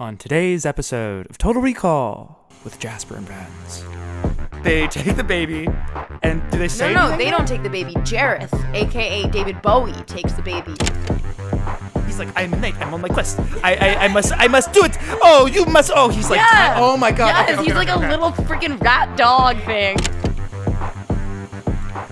on today's episode of Total Recall with Jasper and friends. They take the baby, and do they say No, they don't take the baby. Jareth, a.k.a. David Bowie, takes the baby. He's like, I'm on my quest. I must do it. Oh, you must. Oh, he's like, yeah. Oh my God. Yes, okay, he's like a little freaking rat dog thing.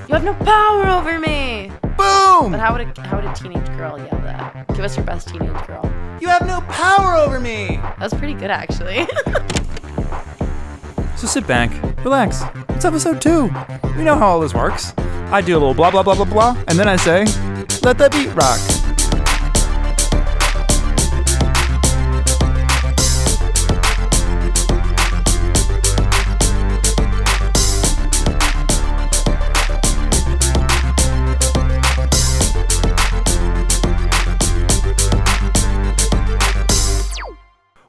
You have no power over me. Boom. But how would a teenage girl yell that? Give us your best teenage girl. You have no power over me. That was pretty good, actually. So sit back, relax. It's episode 2. We know how all this works. I do a little blah, blah, blah, blah, blah, and then I say, let that beat rock.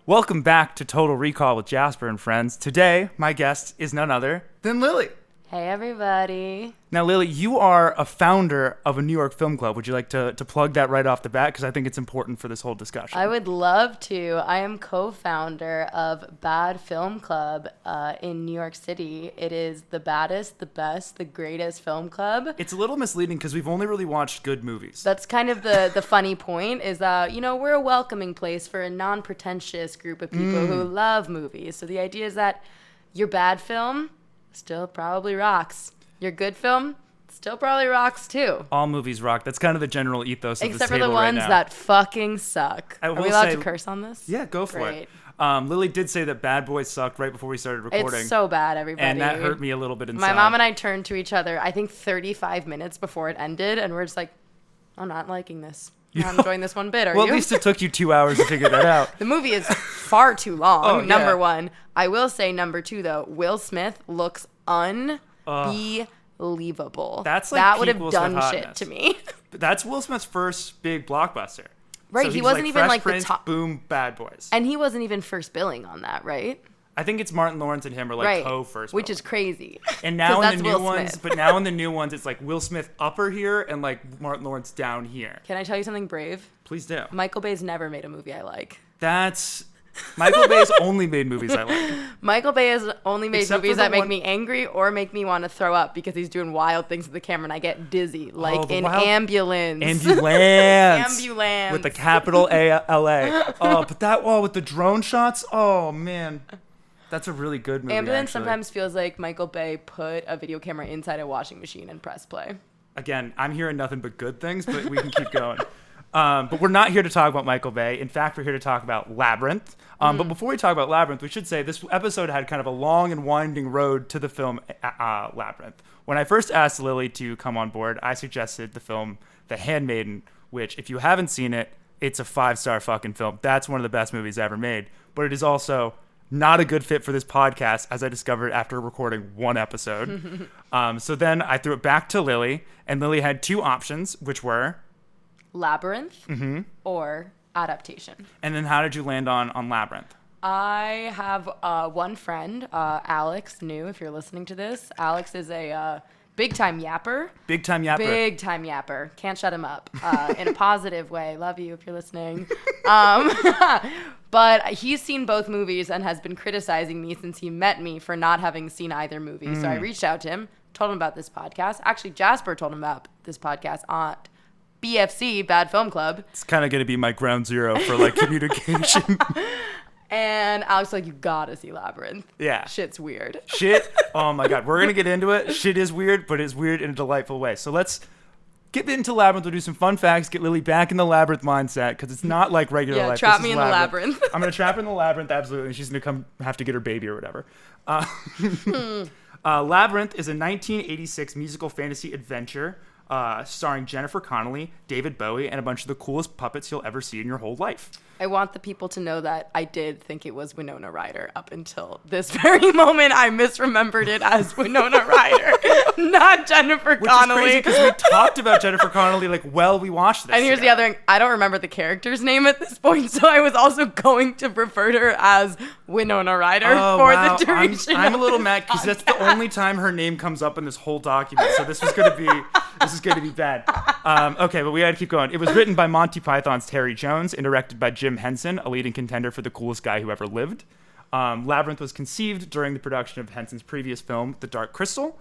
Welcome back to Total Recall with Jasper and friends. Today, my guest is none other than Lily. Hey, everybody. Now, Lily, you are a founder of a New York film club. Would you like to plug that right off the bat? Because I think it's important for this whole discussion. I would love to. I am co-founder of Bad Film Club in New York City. It is the baddest, the best, the greatest film club. It's a little misleading because we've only really watched good movies. That's kind of the funny point is that, we're a welcoming place for a non-pretentious group of people who love movies. So the idea is that your bad film still probably rocks. Your good film still probably rocks too. All movies rock. That's kind of the general ethos of this Except for table the right ones now. that fucking suck. I Are will we allowed say- to curse on this? Yeah, go for Great. it. Lily did say that Bad Boys sucked right before we started recording. It's so bad, everybody. And that hurt me a little bit inside. My mom and I turned to each other, I think 35 minutes before it ended, and we're just like, I'm not liking this. I'm not enjoying this one bit, are you? Well, at least it took you 2 hours to figure that out. The movie is far too long, Oh, yeah. number one. I will say number two, though, Will Smith looks unbelievable. That's like that would peak have Will done Smith shit hotness. to me. That's Will Smith's first big blockbuster. Right, So he he's wasn't even Fresh like the Prince, top. Boom, Bad Boys. And he wasn't even first billing on that, right? I think it's Martin Lawrence and him are like Right. co-first. Which billing. is crazy. And now 'Cause in that's the new Will ones, Smith. but now in the new ones, it's like Will Smith upper here and like Martin Lawrence down here. Can I tell you something brave? Please do. Michael Bay's never made a movie I like. That's Michael Bay's only made movies I like. Michael Bay has only made Except for movies the that make one- me angry or make me want to throw up because he's doing wild things with the camera and I get dizzy, like the in wild- Ambulance. Ambulance. Ambulance. With the capital A-L-A. Oh, but that wall with the drone shots. Oh man, that's a really good movie. Ambulance actually. sometimes feels like Michael Bay put a video camera inside a washing machine and press play. Again, I'm hearing nothing but good things, but we can keep going. But we're not here to talk about Michael Bay. In fact, we're here to talk about Labyrinth. But before we talk about Labyrinth, we should say this episode had kind of a long and winding road to the film Labyrinth. When I first asked Lily to come on board, I suggested the film The Handmaiden, which, if you haven't seen it, it's a 5-star fucking film. That's one of the best movies ever made. But it is also not a good fit for this podcast, as I discovered after recording one episode. So then I threw it back to Lily, and Lily had two options, which were... Labyrinth or Adaptation. And then how did you land on Labyrinth? I have one friend, Alex New, if you're listening to this. Alex is a big-time yapper. Big time yapper. Big time yapper. Can't shut him up in a positive way. Love you if you're listening. But he's seen both movies and has been criticizing me since he met me for not having seen either movie. So I reached out to him, told him about this podcast. Actually, Jasper told him about this podcast on BFC, Bad Film Club. It's kind of going to be my ground zero for like communication. And Alex was like, you gotta see Labyrinth. Yeah. Shit's weird. Shit. Oh my God. We're going to get into it. Shit is weird, but it's weird in a delightful way. So let's get into Labyrinth. We'll do some fun facts, get Lily back in the Labyrinth mindset, because it's not like regular Yeah, life. trap This me is in the Labyrinth. I'm going to trap her in the Labyrinth, absolutely. And she's going to have to get her baby or whatever. Labyrinth is a 1986 musical fantasy adventure starring Jennifer Connelly, David Bowie, and a bunch of the coolest puppets you'll ever see in your whole life. I want the people to know that I did think it was Winona Ryder up until this very moment. I misremembered it as Winona Ryder, not Jennifer Which Connelly. is crazy because we talked about Jennifer Connelly we watched this. And here's the other thing. I don't remember the character's name at this point, so I was also going to refer to her as Winona Ryder the duration. I'm a of little this mad because that's the podcast. only time her name comes up in this whole document. So this is going to is going to be bad. Okay, but we got to keep going. It was written by Monty Python's Terry Jones and directed by Jim Henson, a leading contender for the coolest guy who ever lived. Labyrinth was conceived during the production of Henson's previous film, The Dark Crystal.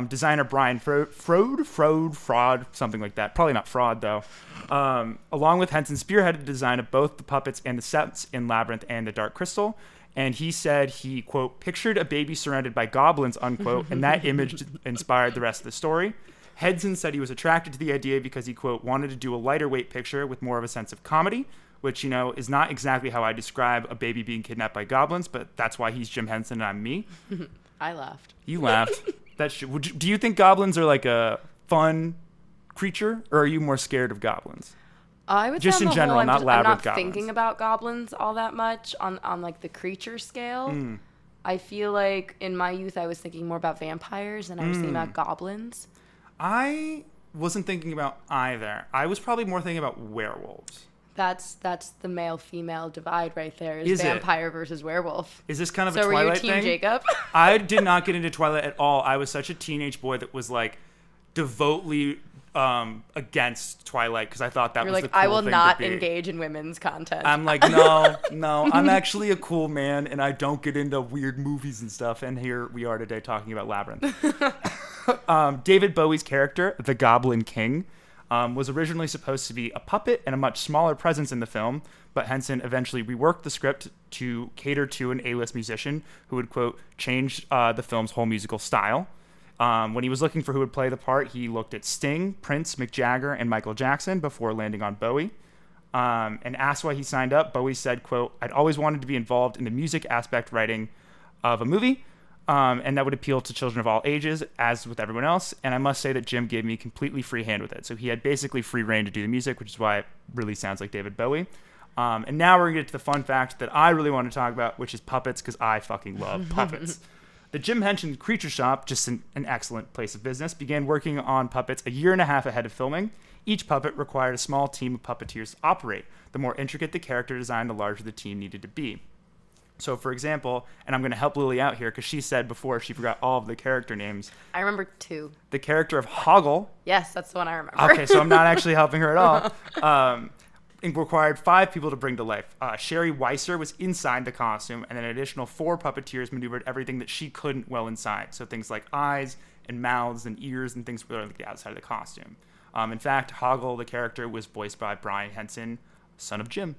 Designer Brian Fraud, something like that. Probably not Fraud, though. Along with Henson, spearheaded the design of both the puppets and the sets in Labyrinth and The Dark Crystal. And he said he, quote, pictured a baby surrounded by goblins, unquote, and that image inspired the rest of the story. Henson said he was attracted to the idea because he, quote, wanted to do a lighter weight picture with more of a sense of comedy, which, you know, is not exactly how I describe a baby being kidnapped by goblins, but that's why he's Jim Henson and I'm me. I laughed. You laughed. Do you think goblins are like a fun creature, or are you more scared of goblins? I would just say in general, not Labyrinth I'm not goblins. thinking about goblins all that much on like the creature scale. I feel like in my youth I was thinking more about vampires than I was thinking about goblins. I wasn't thinking about either. I was probably more thinking about werewolves. That's the male-female divide right there. Is vampire versus werewolf. Is this kind of so a Twilight were you team thing? Jacob? I did not get into Twilight at all. I was such a teenage boy that was like devoutly against Twilight because I thought that You're was like, the cool I will thing not to be. engage in women's content. I'm like, no, I'm actually a cool man, and I don't get into weird movies and stuff. And here we are today talking about Labyrinth. David Bowie's character, the Goblin King, was originally supposed to be a puppet and a much smaller presence in the film, but Henson eventually reworked the script to cater to an A-list musician who would, quote, change the film's whole musical style. When he was looking for who would play the part, he looked at Sting, Prince, Mick Jagger, and Michael Jackson before landing on Bowie. And asked why he signed up, Bowie said, quote, I'd always wanted to be involved in the music aspect writing of a movie, and that would appeal to children of all ages, as with everyone else. And I must say that Jim gave me completely free hand with it. So he had basically free reign to do the music, which is why it really sounds like David Bowie. And now we're going to get to the fun fact that I really want to talk about, which is puppets, because I fucking love puppets. The Jim Henson Creature Shop, just an excellent place of business, began working on puppets a year and a half ahead of filming. Each puppet required a small team of puppeteers to operate. The more intricate the character design, the larger the team needed to be. So, for example, and I'm going to help Lily out here because she said before she forgot all of the character names. I remember 2. The character of Hoggle. Yes, that's the one I remember. Okay, so I'm not actually helping her at all. It required 5 people to bring to life. Sherry Weiser was inside the costume, and an additional 4 puppeteers maneuvered everything that she couldn't well inside. So things like eyes and mouths and ears and things were on the outside of the costume. In fact, Hoggle, the character, was voiced by Brian Henson, son of Jim.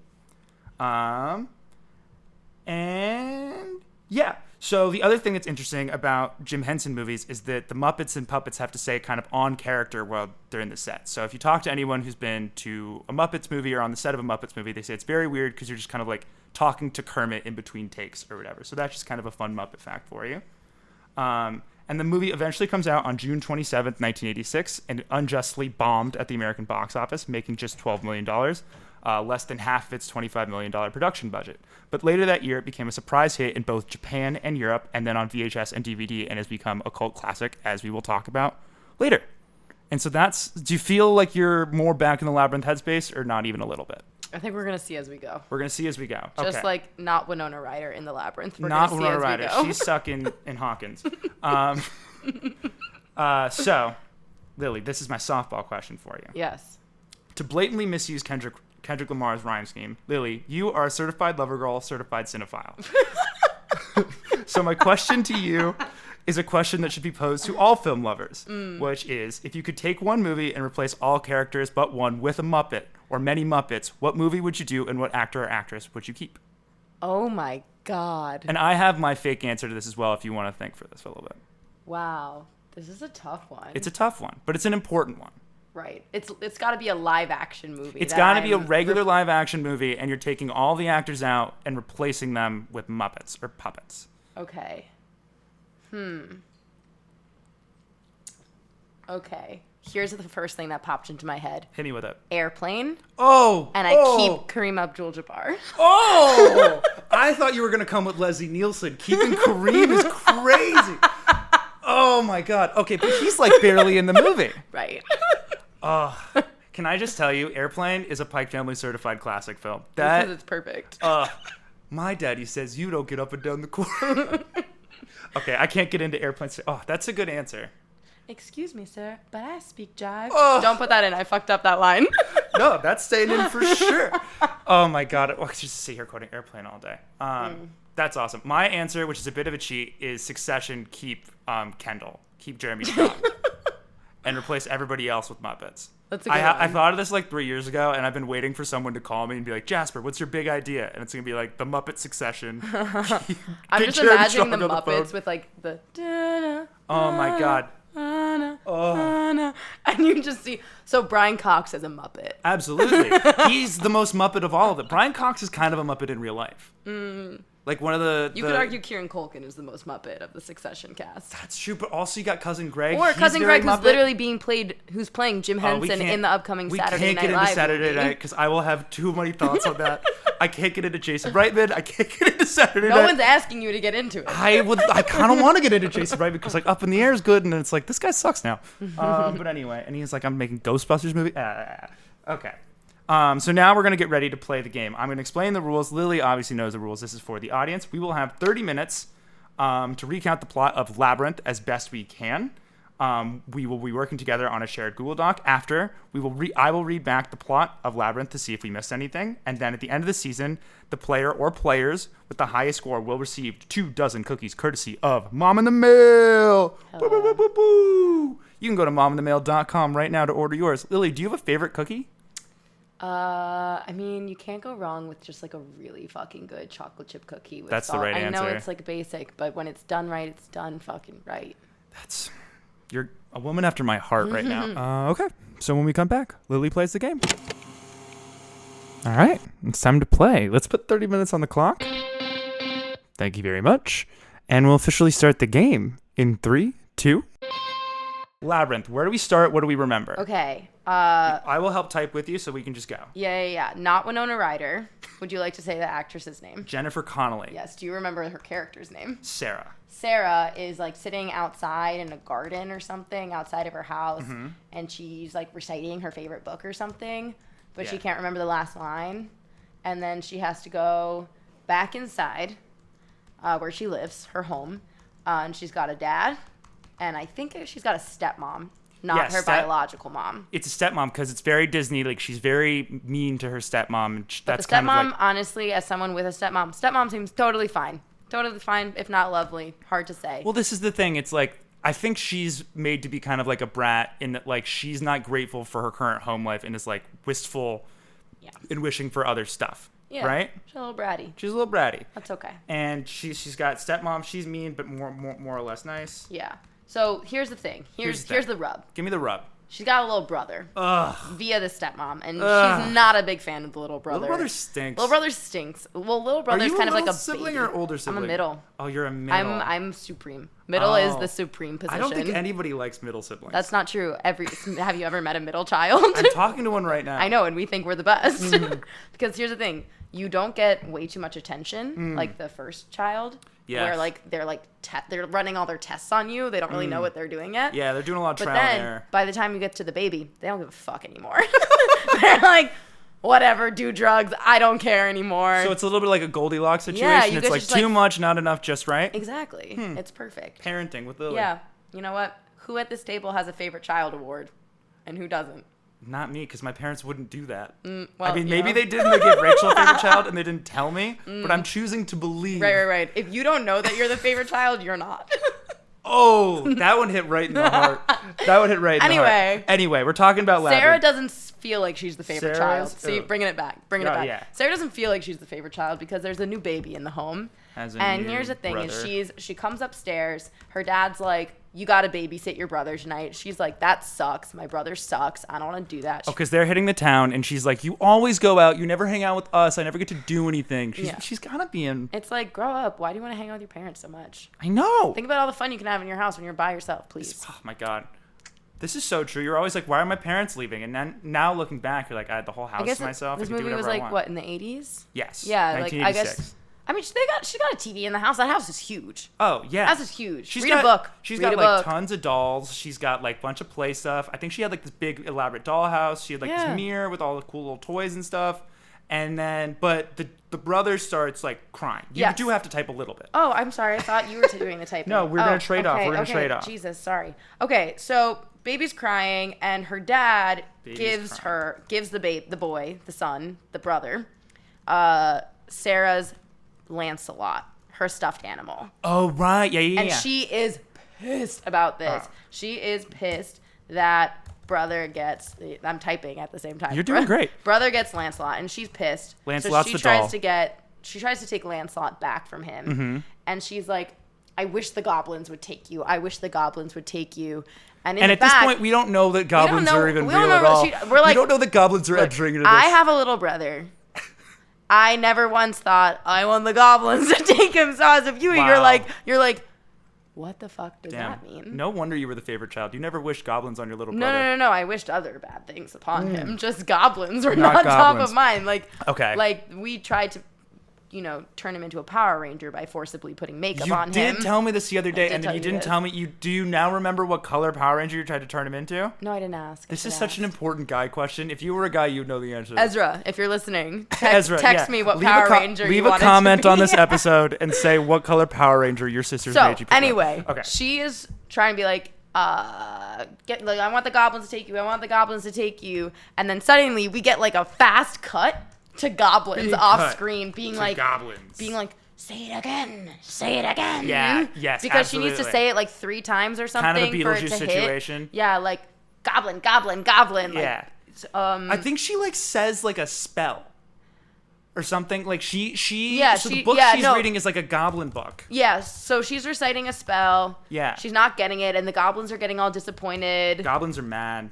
And yeah, so the other thing that's interesting about Jim Henson movies is that the Muppets and puppets have to stay kind of on character while they're in the set. So if you talk to anyone who's been to a Muppets movie or on the set of a Muppets movie, they say it's very weird because you're just kind of like talking to Kermit in between takes or whatever. So that's just kind of a fun Muppet fact for you. And the movie eventually comes out on June 27th, 1986, and unjustly bombed at the American box office, making just $12 million, less than half of its $25 million production budget. But later that year, it became a surprise hit in both Japan and Europe, and then on VHS and DVD, and has become a cult classic, as we will talk about later. And so do you feel like you're more back in the Labyrinth headspace, or not even a little bit? I think we're going to see as we go. We're going to see as we go. Just like not Winona Ryder in the Labyrinth. We're Not gonna see Winona as Ryder. we go. She's stuck in Hawkins. So, Lily, this is my softball question for you. Yes. To blatantly misuse Kendrick Lamar's rhyme scheme, Lily, you are a certified lover girl, certified cinephile. So my question to you is a question that should be posed to all film lovers, which is, if you could take one movie and replace all characters but one with a Muppet or many Muppets, what movie would you do and what actor or actress would you keep? Oh my God. And I have my fake answer to this as well if you want to think for this for a little bit. Wow. This is a tough one. It's a tough one, but it's an important one. Right. It's got to be a live action movie. It's got to be a regular live action movie, and you're taking all the actors out and replacing them with Muppets or puppets. Okay. Okay. Here's the first thing that popped into my head. Hit me with it. Airplane. Oh! And I keep Kareem Abdul-Jabbar. Oh! I thought you were going to come with Leslie Nielsen. Keeping Kareem is crazy. Oh, my God. Okay, but he's like barely in the movie. Right. Can I just tell you, Airplane is a Pike Family certified classic film. Because it's perfect. My daddy says you don't get up and down the court. Okay, I can't get into Airplane. Oh, that's a good answer. Excuse me, sir, but I speak jive. Oh. Don't put that in. I fucked up that line. No, that's staying in for sure. Oh my god, I could just sit here quoting Airplane all day. That's awesome. My answer, which is a bit of a cheat, is Succession. Keep Kendall, keep Jeremy Strong, and replace everybody else with Muppets. That's a good I one. thought of this like 3 years ago, and I've been waiting for someone to call me and be like, Jasper, what's your big idea? And it's gonna be like the Muppet Succession. I'm just imagining the Muppets with like the. Oh my god. Oh. And you just see. So Brian Cox is a Muppet. Absolutely. He's the most Muppet of all of it. Brian Cox is kind of a Muppet in real life. Like one of the... You could argue Kieran Culkin is the most Muppet of the Succession cast. That's true, but also you got Cousin Greg. Or He's Cousin very Greg, who's Muppet. literally who's playing Jim Henson in the upcoming Saturday Night Live. We can't get into Saturday Night because I will have too many thoughts on that. I can't get into Jason Reitman. I can't get into Saturday Night. No one's asking you to get into it. I kind of want to get into Jason Reitman because like Up in the Air is good, and it's like this guy sucks now. But anyway, and he's like, I'm making Ghostbusters movie. Okay. So now we're going to get ready to play the game. I'm going to explain the rules. Lily obviously knows the rules. This is for the audience. We will have 30 minutes to recount the plot of Labyrinth as best we can. We will be working together on a shared Google Doc. After, I will read back the plot of Labyrinth to see if we missed anything. And then at the end of the season, the player or players with the highest score will receive 24 cookies courtesy of Mom in the Mail. Boo, boo, boo, boo, boo. You can go to mominthemail.com right now to order yours. Lily, do you have a favorite cookie? I mean, you can't go wrong with just like a really fucking good chocolate chip cookie with That's the salt. right I know answer. it's like basic, but when it's done right, it's done fucking right. You're a woman after my heart right now. Okay, so when we come back, Lily plays the game. All right, it's time to play. Let's put 30 minutes on the clock. Thank you very much. And we'll officially start the game in 3, 2. Labyrinth, where do we start? What do we remember? Okay. I will help type with you so we can just go. Yeah. Not Winona Ryder. Would you like to say the actress's name? Jennifer Connelly. Yes. Do you remember her character's name? Sarah. Sarah is like sitting outside in a garden or something outside of her house, and she's like reciting her favorite book or something, but she can't remember the last line. And then she has to go back inside where she lives, her home, and she's got a dad, and I think she's got a stepmom. Not her biological mom. It's a stepmom because it's very Disney. Like, she's very mean to her stepmom. And that's the stepmom, kind of like... honestly, as someone with a stepmom seems totally fine. Totally fine, if not lovely. Hard to say. Well, this is the thing. It's like, I think she's made to be kind of like a brat in that, like, she's not grateful for her current home life and is, like, wistful and wishing for other stuff. Yeah. Right? She's a little bratty. She's a little bratty. That's okay. And she's got stepmom. She's mean, but more or less nice. Yeah. So here's the thing. Here's the rub. Give me the rub. She's got a little brother. Ugh. Via the stepmom, and she's not a big fan of the little brother. Little brother stinks. Little brother stinks. Well, little brother's kind of like a sibling baby. or older sibling? I'm a middle. Oh, you're a middle. I'm supreme. Middle is the supreme position. I don't think anybody likes middle siblings. That's not true. Have you ever met a middle child? I'm talking to one right now. I know, and we think we're the best. Because here's the thing. You don't get way too much attention, like the first child. Yes. Where like they're running all their tests on you. They don't really know what they're doing yet. Yeah, they're doing a lot of But trial then, and error. by the time you get to the baby, they don't give a fuck anymore. They're like, whatever, do drugs. I don't care anymore. So it's a little bit like a Goldilocks situation. Yeah, you it's guys like just, too like- much, not enough, just right. Exactly. It's perfect. Parenting with Lily. Yeah. You know what? Who at this table has a favorite child award? And who doesn't? Not me, because my parents wouldn't do that. Well, I mean, you maybe know. they did and they gave Rachel a favorite child and they didn't tell me, but I'm choosing to believe. Right. If you don't know that you're the favorite child, you're not. Oh, that one hit right in the heart. That one hit right in the heart. Anyway, we're talking about Labyrinth. Sarah doesn't feel like she's the favorite Sarah's- child. See, bringing it back. Yeah. Sarah doesn't feel like she's the favorite child because there's a new baby in the home. And here's the thing: is she comes upstairs. Her dad's like, "You got to babysit your brother tonight." She's like, "That sucks. My brother sucks. I don't want to do that." Oh, because they're hitting the town, and she's like, "You always go out. You never hang out with us. I never get to do anything." She's kind of being. It's like, grow up. Why do you want to hang out with your parents so much? I know. Think about all the fun you can have in your house when you're by yourself, please. Oh my god. This is so true. You're always like, why are my parents leaving? And then now looking back, you're like, I had the whole house to myself. This I could do movie was whatever I like want. what, in the 80s? Yes. Yeah, like I 1986. guess. I mean, she got a TV in the house. That house is huge. Oh yeah. That house is huge. She's Read got a book. She's Read got a like book. tons of dolls. She's got like a bunch of play stuff. I think she had like this big elaborate dollhouse. She had like this mirror with all the cool little toys and stuff. And then, but the brother starts like crying. You Yes. do have to type a little bit. Oh, I'm sorry. I thought you were doing the typing. No, we're gonna trade off. We're gonna trade off. Jesus, sorry. Okay, so baby's crying, and her dad gives the boy, the son, the brother, Sarah's Lancelot, her stuffed animal. Oh right, yeah. And she is pissed about this. She is pissed that brother gets. I'm typing at the same time. You're doing great. Brother gets Lancelot, and she's pissed. Lancelot's so the doll. She tries to take Lancelot back from him, Mm-hmm. and she's like, "I wish the goblins would take you. I wish the goblins would take you." And at this point, we don't know that goblins are even real at all. We don't know that goblins are entering into this. I have a little brother. I never once thought I want the goblins to take him. So as if you're like, what the fuck does that mean? No wonder you were the favorite child. You never wished goblins on your little brother. No. I wished other bad things upon him. Just goblins were Not not top goblins. of mind. Okay. Like we tried to, turn him into a Power Ranger by forcibly putting makeup on him. You did tell me this the other day, and then you didn't this. tell me. Do you now remember what color Power Ranger you tried to turn him into? No, I didn't ask. This is such an important guy question. If you were a guy, you'd know the answer. Ezra, if you're listening, text me what leave Power Ranger you leave wanted a comment to be. on this episode and say what color Power Ranger your sister's made you. Anyway, okay. She is trying to be like, I want the goblins to take you. I want the goblins to take you. And then suddenly we get like a fast cut to goblins off screen being like, say it again. Yeah, yes, because absolutely. she needs to say it like 3 times or something Kind of a for it Beetlejuice to situation. hit. Yeah, like goblin. Yeah. I think she like says like a spell or something. Like so the book she's reading is like a goblin book. Yeah, so she's reciting a spell. Yeah. She's not getting it, and the goblins are getting all disappointed. Goblins are mad.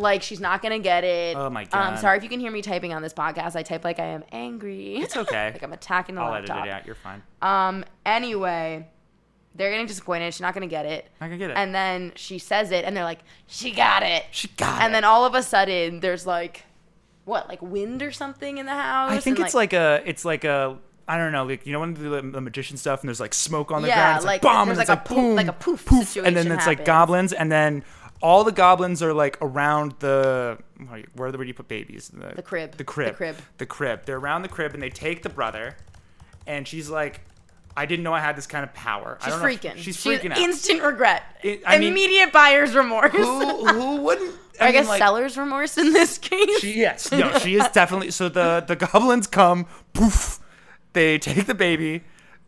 Like, she's not going to get it. Oh, my God. Sorry if you can hear me typing on this podcast. I type like I am angry. It's okay. Like I'm attacking the laptop. I'll edit it out. You're fine. Anyway, they're getting disappointed. She's not going to get it. Not going to get it. And then she says it, and they're like, she got it. And then all of a sudden, there's like, what, like wind or something in the house? I think it's like a I don't know, like, when they do the magician stuff and there's like smoke on the ground, it's like bomb, and there's it's like boom, like a poof situation and then it's like goblins, and then all the goblins are like around where do you put babies? The crib. The crib. They're around the crib, and they take the brother, and she's like, I didn't know I had this kind of power. She's freaking. She's freaking out. Instant regret. Immediate buyer's remorse. Who wouldn't? I guess seller's remorse in this case. She is definitely. So the goblins come, poof, they take the baby,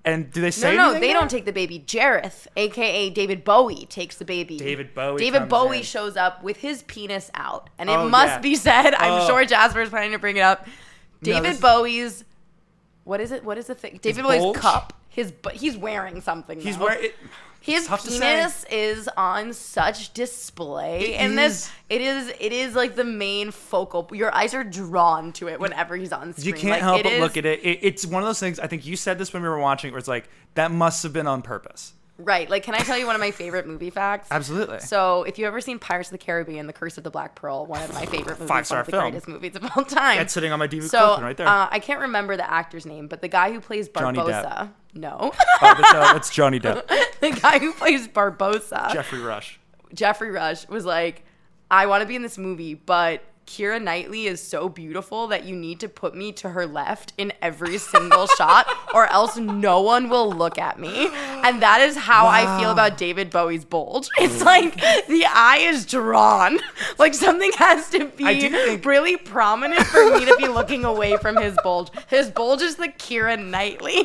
and do they say anything? No, they don't take the baby. Jareth, a.k.a. David Bowie, takes the baby. David Bowie shows up with his penis out. And it must be said, I'm sure Jasper's planning to bring it up, Bowie's, what is it? What is the thing? David Bowie's bulge? cup. He's wearing something, He's though. wearing it. His penis is on such display in this. It is like the main focal. Your eyes are drawn to it whenever he's on screen. You can't help but look at it. It's one of those things. I think you said this when we were watching, where it's like that must have been on purpose. Right. Like, can I tell you one of my favorite movie facts? Absolutely. So, if you've ever seen Pirates of the Caribbean: The Curse of the Black Pearl, one of my favorite movies, 5-star one of the film. greatest movies of all time. It's sitting on my DVD collection right there. I can't remember the actor's name, but the guy who plays Johnny Barbossa. Depp. No. That's Johnny Depp. The guy who plays Barbossa. Jeffrey Rush was like, I want to be in this movie, but Keira Knightley is so beautiful that you need to put me to her left in every single shot, or else no one will look at me. And that is how I feel about David Bowie's bulge. It's like the eye is drawn. Like something has to be really prominent for me to be looking away from his bulge. His bulge is the Keira Knightley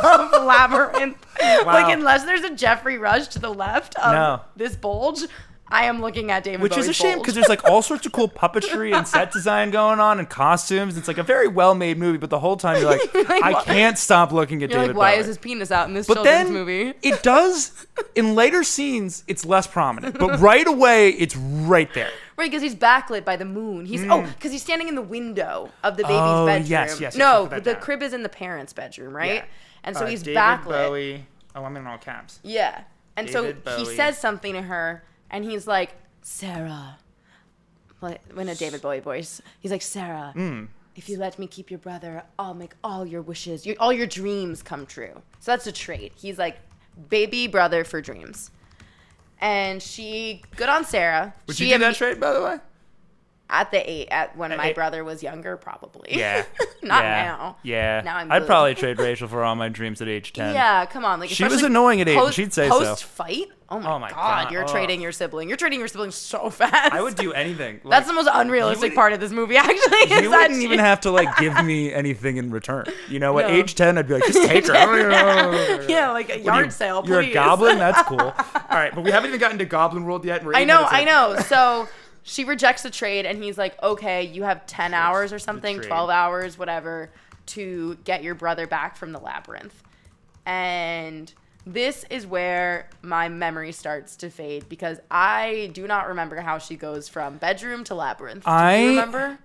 of Labyrinth. Wow. Like, unless there's a Jeffrey Rush to the left of this bulge, I am looking at David Bowie's Which is a shame, because there's like all sorts of cool puppetry and set design going on and costumes. It's like a very well-made movie, but the whole time you're like, I can't stop looking at David Bowie. Why is his penis out in this children's movie? It does, in later scenes, it's less prominent. But right away, it's right there. Right, because he's backlit by the moon. Because he's standing in the window of the baby's bedroom. Yes. No, the crib is in the parents' bedroom, right? Yeah. And so he's David backlit. Bowie. Oh, I'm in all caps. Yeah. And David so he Bowie. says something to her, and he's like, Sarah. In a David Bowie voice. He's like, Sarah, if you let me keep your brother, I'll make all your wishes, all your dreams come true. So that's a trait. He's like, baby brother for dreams. And good on Sarah. Would you do that trait, by the way? At when my brother was younger, probably. Yeah. Not yeah. now. Yeah. Now I'm I'd good. probably trade Rachel for all my dreams at age 10. Yeah, come on. Like, She was especially annoying at 8, and she'd say so. Post-fight? Oh my God. You're trading your sibling. You're trading your sibling so fast. I would do anything. Like, That's the most unrealistic part of this movie, actually. You wouldn't even have to, like, give me anything in return. You know, at No. age 10, I'd be like, just take her. Yeah, like a yard sale, please. You're a goblin? That's cool. All right, but we haven't even gotten to Goblin World yet. And we're 8 minutes in. I know. So she rejects the trade, and he's like, okay, you have 10 hours or something, 12 hours, whatever, to get your brother back from the labyrinth. And this is where my memory starts to fade, because I do not remember how she goes from bedroom to labyrinth. Do you remember?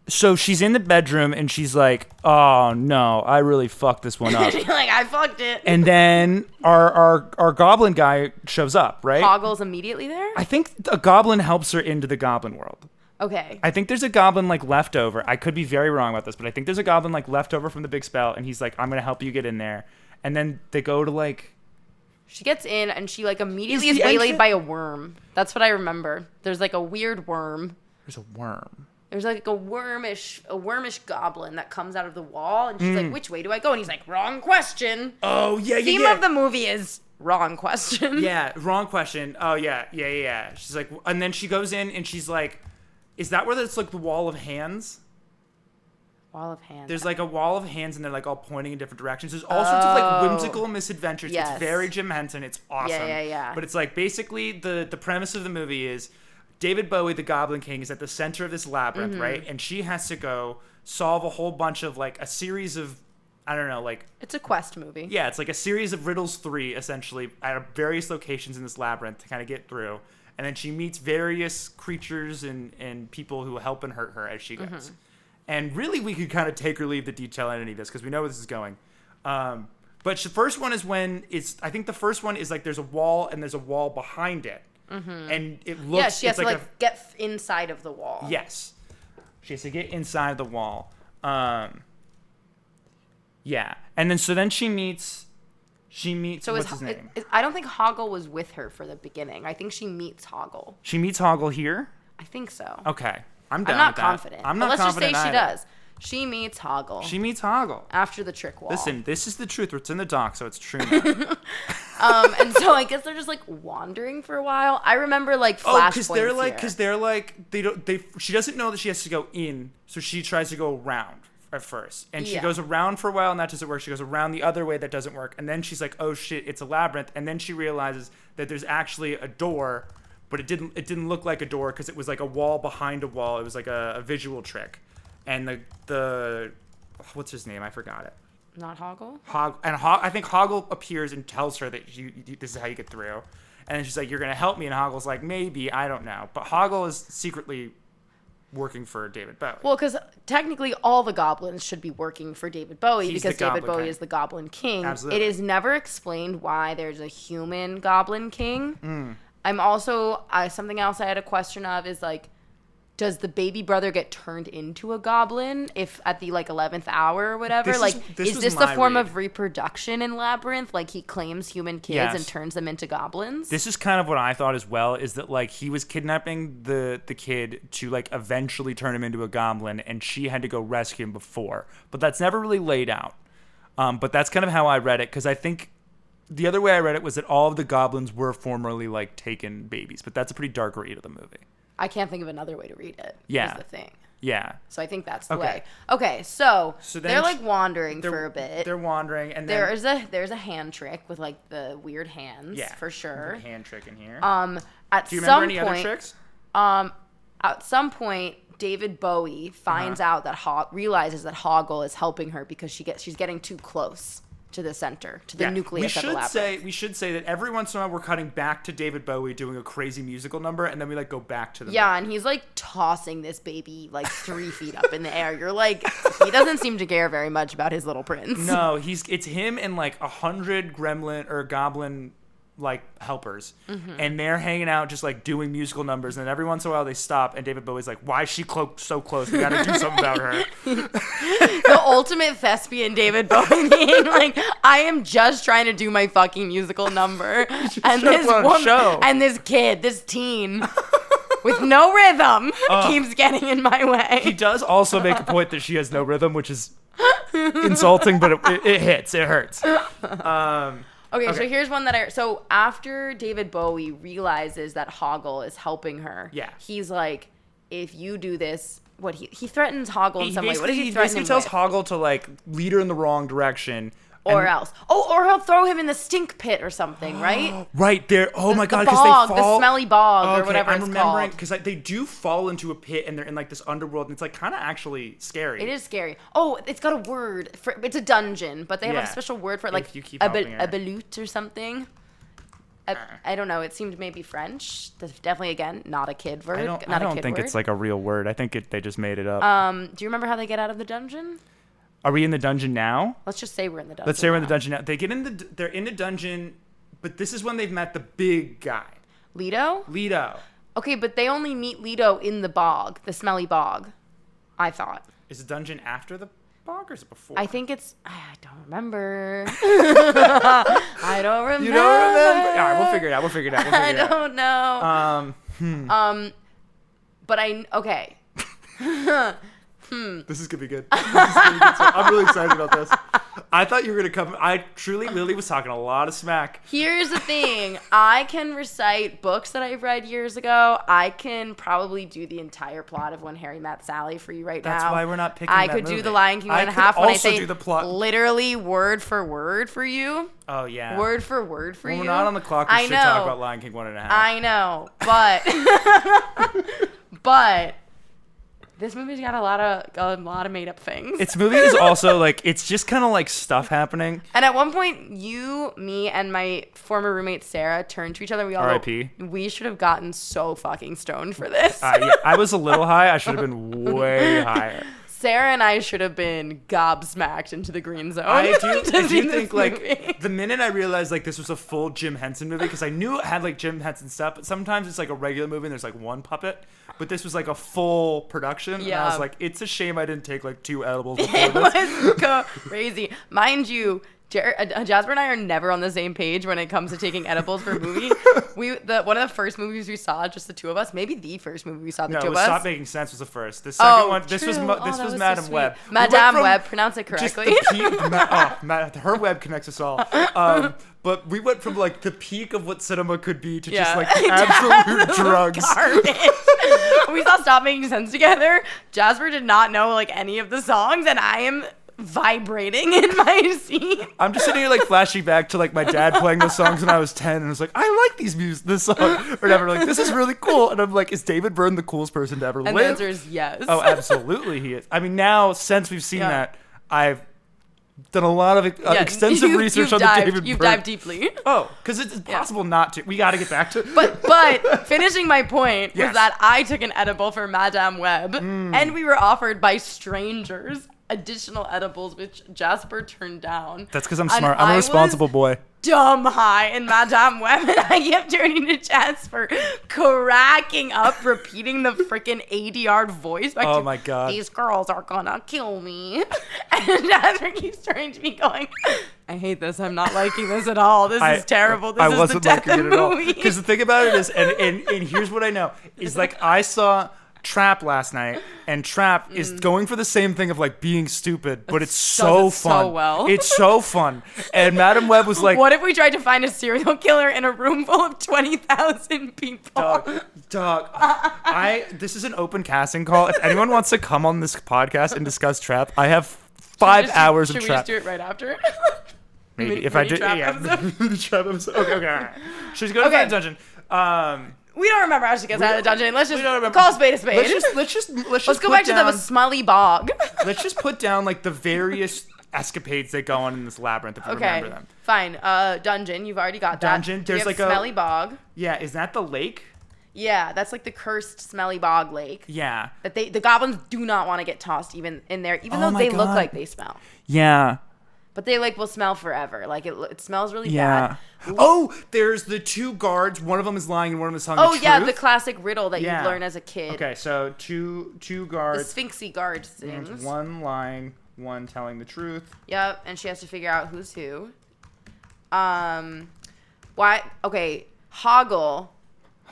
So she's in the bedroom, and she's like, oh, no, I really fucked this one up. She's like, I fucked it. And then our goblin guy shows up, right? Hoggle's immediately there? I think a goblin helps her into the goblin world. Okay. I think there's a goblin, like, left over. I could be very wrong about this, but I think there's a goblin, like, left over from the big spell, and he's like, I'm going to help you get in there. And then they go to, like... She gets in, and she, like, immediately is waylaid by a worm. That's what I remember. There's, like, a weird worm. There's a worm. There's, like, a wormish goblin that comes out of the wall, and she's like, which way do I go? And he's like, wrong question. Oh, yeah, Theme of the movie is wrong question. Yeah, wrong question. Oh, yeah. She's like... And then she goes in, and she's like... Is that where it's, like, the wall of hands? Wall of hands. There's, like, a wall of hands, and they're, like, all pointing in different directions. There's all sorts of, like, whimsical misadventures. Yes. It's very Jim Henson. It's awesome. Yeah. But it's, like, basically the premise of the movie is David Bowie, the Goblin King, is at the center of this labyrinth, right? And she has to go solve a whole bunch of, like, a series of, I don't know, like... It's a quest movie. Yeah, it's like a series of riddles 3, essentially, at various locations in this labyrinth to kind of get through. And then she meets various creatures and people who help and hurt her as she goes. And really, we could kind of take or leave the detail in any of this because we know where this is going. But the first one is when I think the first one is like there's a wall and there's a wall behind it. And it looks... Yeah, she has to like get inside of the wall. Yes. She has to get inside the wall. Yeah. And then she meets... So what's his name? I don't think Hoggle was with her for the beginning. I think she meets Hoggle. She meets Hoggle here? I think so. Okay. I'm down I'm not with that. confident. I'm not let's confident just say either. she does. She meets Hoggle. She meets Hoggle. After the trick wall. Listen, this is the truth. It's in the doc, so it's true now. And so I guess they're just like wandering for a while. I remember like flashpoints she doesn't know that she has to go in, so she tries to go around at first. And she goes around for a while, and that doesn't work. She goes around the other way, that doesn't work. And then she's like, oh shit, it's a labyrinth. And then she realizes that there's actually a door, but it didn't look like a door because it was like a wall behind a wall. It was like a visual trick. And the what's his name? I forgot it. Not Hoggle? I think Hoggle appears and tells her that this is how you get through. And then she's like, you're going to help me. And Hoggle's like, maybe, I don't know. But Hoggle is secretly working for David Bowie. Well, because technically all the goblins should be working for David Bowie because David Bowie is the Goblin King. Absolutely. It is never explained why there's a human Goblin King. I'm also, something else I had a question of is like, does the baby brother get turned into a goblin if at the like 11th hour or whatever? Is this the form of reproduction in Labyrinth? Like he claims human kids and turns them into goblins? This is kind of what I thought as well, is that like he was kidnapping the kid to like eventually turn him into a goblin, and she had to go rescue him before. But that's never really laid out. But that's kind of how I read it, because I think the other way I read it was that all of the goblins were formerly like taken babies. But that's a pretty dark read of the movie. I can't think of another way to read it. Yeah. Is the thing. Yeah. So I think that's the way. Okay, so they're like wandering for a bit. They're wandering, and then there's a hand trick with like the weird hands. Yeah, for sure. Hand trick in here. Do you remember any other tricks? At some point, David Bowie finds out that realizes that Hoggle is helping her because she's getting too close to the center, to the nucleus of the labyrinth. We should say that every once in a while we're cutting back to David Bowie doing a crazy musical number, and then we like go back to the movie. And he's like tossing this baby like 3 feet up in the air. You're like, he doesn't seem to care very much about his little prince. No, it's him and like 100 gremlin or goblin like helpers, and they're hanging out just like doing musical numbers, and then every once in a while they stop, and David Bowie's like, why is she so close? We gotta do something about her. The ultimate thespian David Bowie being like, I am just trying to do my fucking musical number, and this woman and this kid, this teen with no rhythm keeps getting in my way. He does also make a point that she has no rhythm, which is insulting, but it hits. It hurts. Okay, so here's one that so after David Bowie realizes that Hoggle is helping her, he's like, if you do this, he threatens Hoggle in some way. What does he threaten him tells with? Hoggle to like lead her in the wrong direction. Or else. Oh, or he'll throw him in the stink pit or something, right? Right there. Oh my God, because they fall. The smelly bog or whatever it's called. I'm remembering because they do fall into a pit and they're in like this underworld and it's like kind of actually scary. It is scary. Oh, it's got a word. It's a dungeon, but they have a special word for it, like a balut or something. I don't know. It seemed maybe French. That's definitely, again, not a kid word. I don't think it's like a real word. I think they just made it up. Do you remember how they get out of the dungeon? Are we in the dungeon now? Let's just say we're in the dungeon. Let's say we're in the dungeon now. They get they're in the dungeon, but this is when they've met the big guy. Leto. Okay, but they only meet Leto in the bog, the smelly bog, I thought. Is the dungeon after the bog or is it before? I think it's... I don't remember. I don't remember. You don't remember? All right, we'll figure it out. I don't know. But okay. This is gonna be good. I'm really excited about this. I thought you were gonna come. Lily was talking a lot of smack. Here's the thing. I can recite books that I've read years ago. I can probably do the entire plot of When Harry Met Sally for you now. That's why we're not picking that movie. I could do The Lion King 1.5 when I say do the plot. Literally word for word for you. Oh, yeah. Word for word for you. We're not on the clock. We should talk about Lion King 1.5. I know, but this movie's got a lot of made up things. Its movie is also like, it's just kind of like stuff happening. And at one point, you, me, and my former roommate Sarah turned to each other. We all R.I.P. We should have gotten so fucking stoned for this. Yeah, I was a little high. I should have been way higher. Sarah and I should have been gobsmacked into the green zone. I do think like the minute I realized like this was a full Jim Henson movie, because I knew it had like Jim Henson stuff, but sometimes it's like a regular movie and there's like one puppet, but this was like a full production. Yeah. And I was like, it's a shame I didn't take like 2 edibles before this. It was crazy. Mind you, Jasper and I are never on the same page when it comes to taking edibles for a movie. One of the first movies we saw, just the two of us, maybe the first movie we saw, the two of us. Stop Making Sense was the first. The second one, this was Madame Web. Madame Web, pronounce it correctly. Her web connects us all. But we went from like the peak of what cinema could be to just like absolute drugs. We saw Stop Making Sense together. Jasper did not know like any of the songs, and I am vibrating in my seat. I'm just sitting here like flashing back to like my dad playing those songs when I was 10 and I was like, I like this song or whatever. Like, this is really cool. And I'm like, is David Byrne the coolest person to ever live? And the answer is yes. Oh, absolutely he is. I mean, now since we've seen that, I've done a lot of extensive research on the David Byrne. You've dived deeply. Oh, because it's impossible not to. We got to get back to it. But finishing my point was that I took an edible for Madame Web and we were offered by strangers additional edibles, which Jasper turned down. That's because I'm smart. I'm a responsible boy. Dumb high in Madame Web, and I kept turning to Jasper, cracking up, repeating the freaking ADR voice. Oh my God. These girls are gonna kill me. And Jasper keeps turning to me going, I hate this. I'm not liking this at all. This is terrible. This is the death of movie. Because the thing about it is, and here's what I know, is like I saw Trap last night, and Trap is going for the same thing of like being stupid, but it's so fun. So well. It's so fun. And Madame Web was like, what if we tried to find a serial killer in a room full of 20,000 people? Dog, this is an open casting call. If anyone wants to come on this podcast and discuss Trap, I have 5 hours of Trap. Should we just do it right after? Maybe. If I did, Trap episode? Trap episode. Okay, all right. She's going to find a dungeon. We don't remember how she gets out of the dungeon. Let's just call a spade a spade. Let's go back to the smelly bog. Let's just put down like the various escapades that go on in this labyrinth if you remember them. Fine. Dungeon. You've already got that. Dungeon. There's like smelly bog. Yeah. Is that the lake? Yeah, that's like the cursed smelly bog lake. Yeah. That the goblins do not want to get tossed even in there, even though they look like they smell. Yeah. But they like will smell forever. Like it smells really bad. Oh, there's the 2 guards. One of them is lying and one of them is telling the truth. Oh yeah, the classic riddle that you learn as a kid. Okay, so two guards. The Sphinxy guard things. One lying, one telling the truth. Yep, and she has to figure out who's who. Why? Okay, Hoggle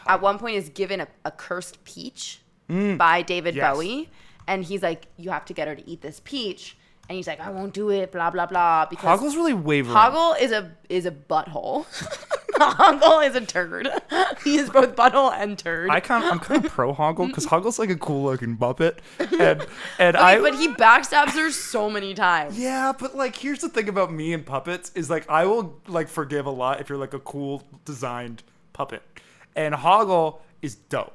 at one point is given a cursed peach by David Bowie. And he's like, you have to get her to eat this peach. And he's like, I won't do it, blah, blah, blah. Because Hoggle's really wavering. Hoggle is a butthole. Hoggle is a turd. He is both butthole and turd. I'm kind of pro Hoggle because Hoggle's like a cool looking Muppet. But he backstabs her so many times. Yeah, but like here's the thing about me and puppets is like I will like forgive a lot if you're like a cool designed puppet. And Hoggle is dope.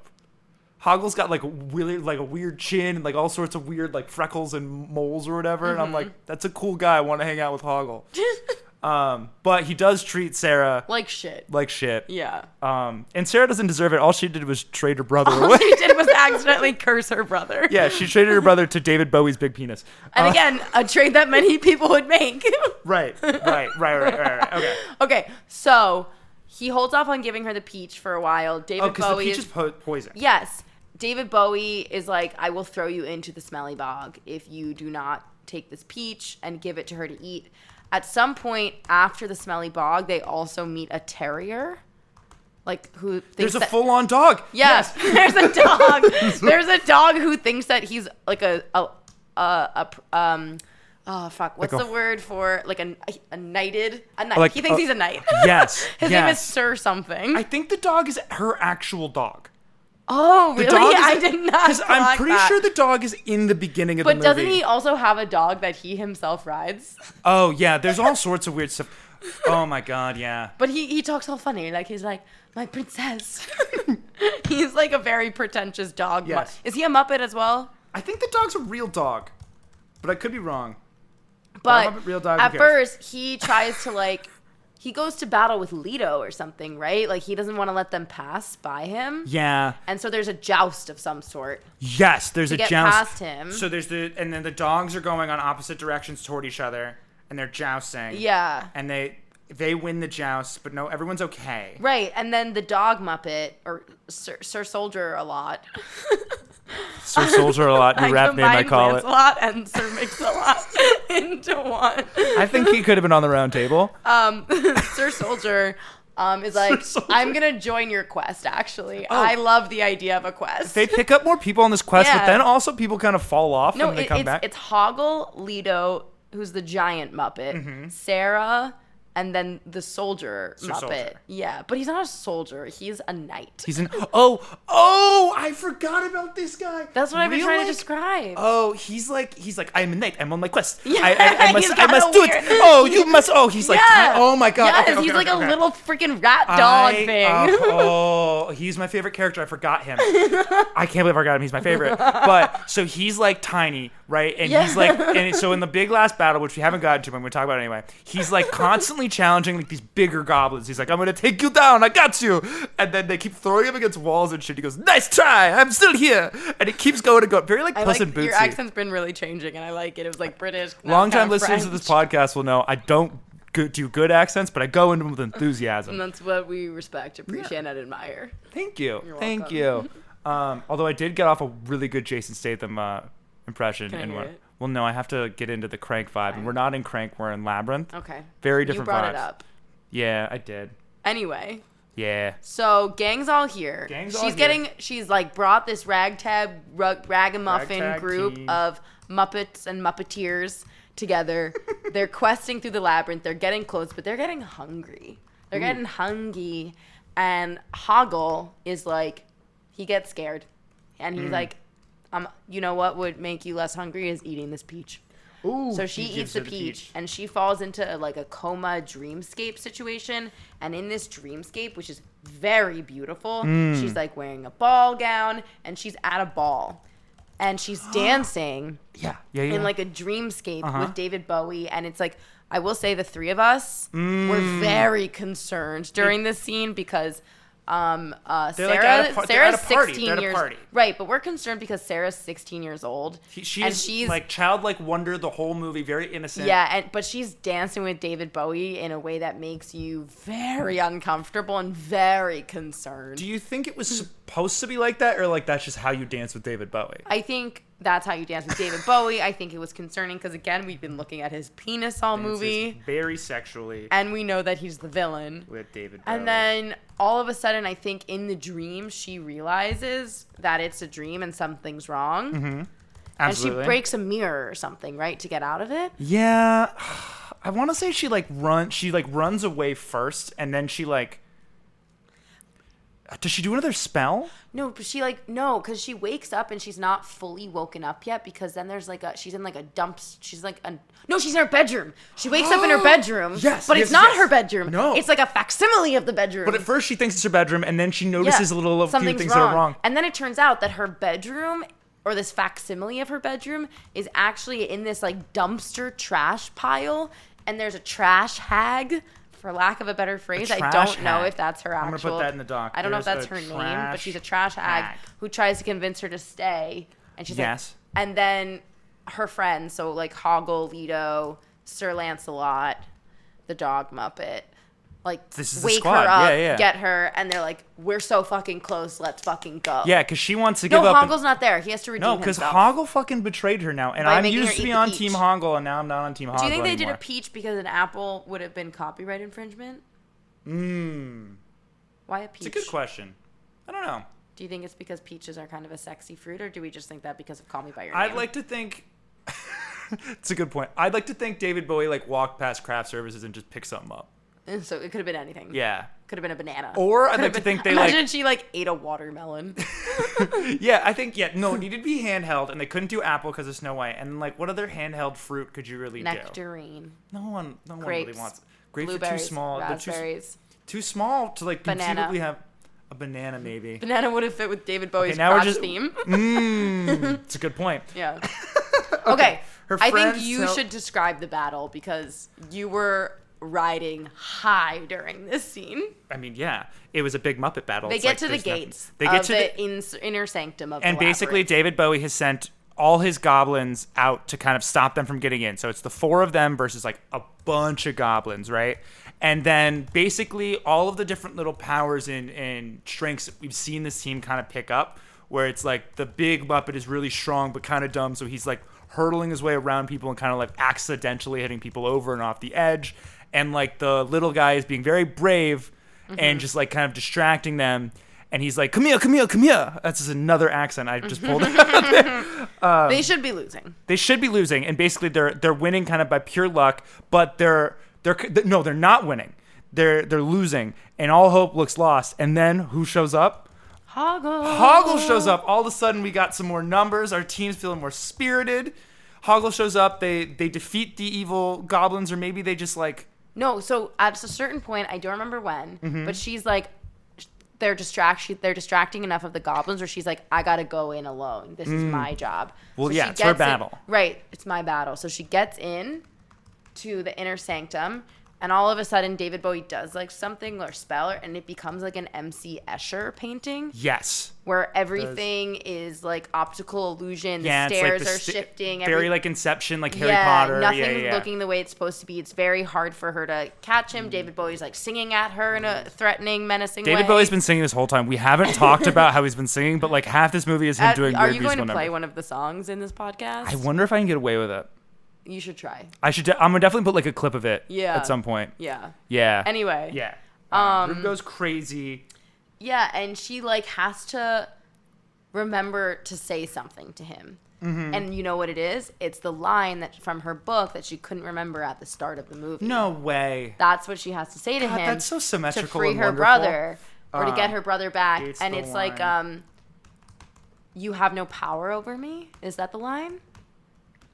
Hoggle's got like really like a weird chin and like all sorts of weird like freckles and moles or whatever, and I'm like, that's a cool guy. I want to hang out with Hoggle. But he does treat Sarah like shit. Yeah. And Sarah doesn't deserve it. All she did was trade her brother away. All she did was accidentally curse her brother. Yeah, she traded her brother to David Bowie's big penis. And again, a trade that many people would make. Right. Okay. Okay, so he holds off on giving her the peach for a while. David Bowie the peach is poison. Yes. David Bowie is like, I will throw you into the smelly bog if you do not take this peach and give it to her to eat. At some point after the smelly bog, they also meet a terrier. Like, who thinks there's a full-on dog. Yes. There's a dog. There's a dog who thinks that he's like oh fuck, what's the word for like a knighted? A knight. Like, he thinks he's a knight. Yes. His name is Sir something. I think the dog is her actual dog. Oh, really? I did not. Because I'm pretty sure the dog is in the beginning of the movie. But doesn't he also have a dog that he himself rides? Oh, yeah. There's all sorts of weird stuff. Oh, my God, yeah. But he talks all funny. Like, he's like, my princess. He's like a very pretentious dog. Yes. Is he a Muppet as well? I think the dog's a real dog. But I could be wrong. But real dog, at first, he tries to like... He goes to battle with Leto or something, right? Like, he doesn't want to let them pass by him. Yeah. And so there's a joust of some sort. Yes, there's a joust. To get past him. So and then the dogs are going on opposite directions toward each other, and they're jousting. Yeah. And they win the joust, but no, everyone's okay. Right, and then the dog Muppet, or Sir Soldier a lot. Sir Soldier a lot, new rap name I call it. Lancelot and Sir Mix-a-Lot into one. I think he could have been on the round table. Sir Soldier is like, I'm going to join your quest, actually. Oh. I love the idea of a quest. They pick up more people on this quest, but then also people kind of fall off and they come back. It's Hoggle, Leto, who's the giant Muppet, Sarah, and then the soldier Muppet. Soldier. Yeah, but he's not a soldier. He's a knight. He's Oh, I forgot about this guy. That's what I've been trying to describe. Oh, he's like, I'm a knight. I'm on my quest. Yeah, I must do it. Oh, you must. Oh, he's like, oh my God. Yes, he's like a little freaking rat dog thing. He's my favorite character. I forgot him. I can't believe I forgot him. He's my favorite. But so he's like tiny, right? And he's like, and so in the big last battle, which we haven't gotten to, but we're talking about it anyway, he's like constantly challenging like these bigger goblins. He's like, I'm gonna take you down. I got you. And then they keep throwing him against walls and shit. He goes, nice try. I'm still here. And he keeps going and going. Very like Puss in Bootsy. Your accent's been really changing, and I like it. It was like British. Longtime listeners of this podcast will know I don't do good accents, but I go into them with enthusiasm. And that's what we respect, appreciate, and admire. Thank you. Thank you. Although I did get off a really good Jason Statham impression. Can I hear it? Well, no, I have to get into the Crank vibe. And we're not in Crank, we're in Labyrinth. Okay. Very different vibes. You brought it up. Yeah, I did. Anyway. Yeah. So, gang's all here. She's like brought this ragamuffin group of Muppets and Muppeteers together. They're questing through the labyrinth. They're getting close, but they're getting hungry. They're getting hungry. And Hoggle is like, he gets scared. And he's like, you know what would make you less hungry is eating this peach. Ooh, so she eats the peach, and she falls into like a coma dreamscape situation. And in this dreamscape, which is very beautiful, she's like wearing a ball gown, and she's at a ball, and she's dancing. In like a dreamscape with David Bowie, and it's like, I will say the three of us were very concerned during this scene because Sarah's 16 years old. Right, but we're concerned because Sarah's 16 years old. She's like childlike wonder the whole movie, very innocent. Yeah, but she's dancing with David Bowie in a way that makes you very uncomfortable and very concerned. Do you think it was supposed to be like that, or like that's just how you dance with David Bowie? I think That's How You Dance with David Bowie. I think it was concerning because, again, we've been looking at his penis all movie. Very sexually. And we know that he's the villain. With David Bowie. And then all of a sudden, I think in the dream, she realizes that it's a dream and something's wrong. Mm-hmm. Absolutely. And she breaks a mirror or something, right, to get out of it? Yeah. I want to say she runs away first, and then she does she do another spell? No, but because she wakes up and she's not fully woken up yet, because then there's she's in a dump. She's in her bedroom. She wakes up in her bedroom. Yes, but yes, it's not yes. her bedroom. No. It's like a facsimile of the bedroom. But at first she thinks it's her bedroom, and then she notices a few things that are wrong. And then it turns out that her bedroom, or this facsimile of her bedroom, is actually in this dumpster trash pile, and there's a trash hag, for lack of a better phrase. I don't know if that's her actual. I'm gonna put that in the doc. I don't know if that's her name, but she's a trash hag who tries to convince her to stay, and she's and then her friends, so Hoggle, Leto, Sir Lancelot, the dog Muppet, this is wake her up, get her, and they're like, we're so fucking close, let's fucking go. Yeah, because she wants to give up. No, Hoggle's not there. He has to redeem himself. No, because Hoggle fucking betrayed her now, and I'm used to be on Team Hoggle, and now I'm not on Team Hoggle Do you think they anymore. did a peach because an apple would have been copyright infringement? Why a peach? It's a good question. I don't know. Do you think it's because peaches are kind of a sexy fruit, or do we just think that because of Call Me By Your Name? I'd like to think... It's a good point. I'd like to think David Bowie walked past craft services and just picked something up. So it could have been anything. Yeah. Could have been a banana. Or I'd like to think they Imagine she ate a watermelon. Yeah, I think, no, it needed to be handheld, and they couldn't do apple because of Snow White. And what other handheld fruit could you really Nectarine. do? No one Grapes, really wants. Grapes blueberries, are too small. raspberries. Too small to Banana. conceivably have a banana, maybe. Banana would have fit with David Bowie's now crotch theme. It's a good point. Yeah. Okay. I think you should should describe the battle because you were riding high during this scene. I mean, yeah, it was a big Muppet battle. They get to the gates. They get to the inner sanctum of the and basically labyrinth. David Bowie has sent all his goblins out to kind of stop them from getting in. So it's the 4 of them versus a bunch of goblins, right? And then basically all of the different little powers and strengths that we've seen this team kind of pick up, where it's the big Muppet is really strong but kind of dumb, so he's hurtling his way around people and kind of accidentally hitting people over and off the edge. And the little guy is being very brave and just kind of distracting them. And he's like, come here, come here, come here. That's just another accent I just pulled out. They should be losing. They should be losing. And basically they're winning kind of by pure luck, but they're not winning. They're losing, and all hope looks lost. And then who shows up? Hoggle shows up. All of a sudden, we got some more numbers. Our team's feeling more spirited. Hoggle shows up. They defeat the evil goblins, or maybe they just No, so at a certain point, I don't remember when, but she's they're distracting enough of the goblins where she's I gotta go in alone. This is my job. Well, so yeah, it's her battle. Right, it's my battle. So she gets in to the inner sanctum, and all of a sudden David Bowie does something or spell, and it becomes an M.C. Escher painting. Yes. Where everything is optical illusion. The stairs are shifting. Very Inception, Harry Potter. Nothing's looking the way it's supposed to be. It's very hard for her to catch him. David Bowie's singing at her in a threatening, menacing way. David Bowie's been singing this whole time. We haven't talked about how he's been singing, but half this movie is him doing weird musical numbers. Are you going to play one of the songs in this podcast? I wonder if I can get away with it. You should try. I'm gonna definitely put a clip of it at some point. Yeah. Yeah. Anyway. Yeah. Rube goes crazy. Yeah, and she has to remember to say something to him. Mm-hmm. And you know what it is? It's the line that from her book that she couldn't remember at the start of the movie. No way. That's what she has to say to him. That's so symmetrical to free and her wonderful. brother or to get her brother back. And it's line. You have no power over me. Is that the line?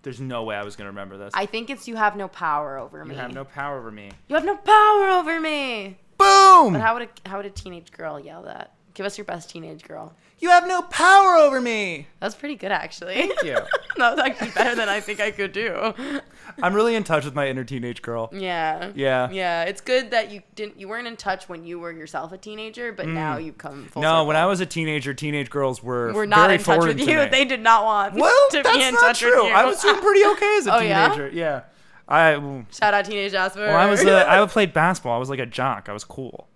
There's no way I was gonna remember this. I think it's you have no power over me. You have no power over me. You have no power over me. Boom! But how would a teenage girl yell that? Give us your best teenage girl. You have no power over me. That was pretty good, actually. Thank you. That was actually better than I think I could do. I'm really in touch with my inner teenage girl. Yeah. Yeah. Yeah. It's good that you weren't in touch when you were yourself a teenager, but now you've come full No, circle. when I was a teenager, teenage girls were not very in touch with foreign to you. me. They did not want Well, to that's be in not touch true. with you. I was doing pretty okay as a Oh, yeah? teenager. Yeah. Shout out Teenage Jasper. Well, I played basketball. I was a jock. I was cool.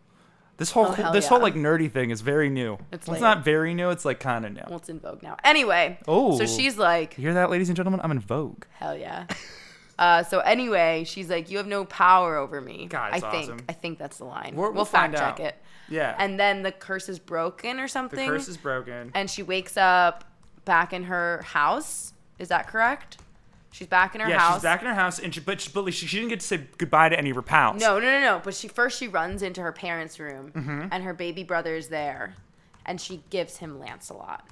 This whole hell this yeah. whole like nerdy thing is very new. It's Well, late. not very new. It's like kind of new. Well, it's in vogue now. Anyway. Oh. So she's like, You hear that, ladies and gentlemen? I'm in Vogue. hell yeah. So anyway, she's like, you have no power over me. God, it's awesome. I think that's the line. We'll We'll find fact check out. it. Yeah. And then the curse is broken or The something. curse is broken. And she wakes up back in her house. Is that correct? She's back in her house. Yeah, she's back in her house, and but she didn't get to say goodbye to any of her pals. No. But she runs into her parents' room, Mm-hmm. and her baby brother's there, and she gives him Lancelot.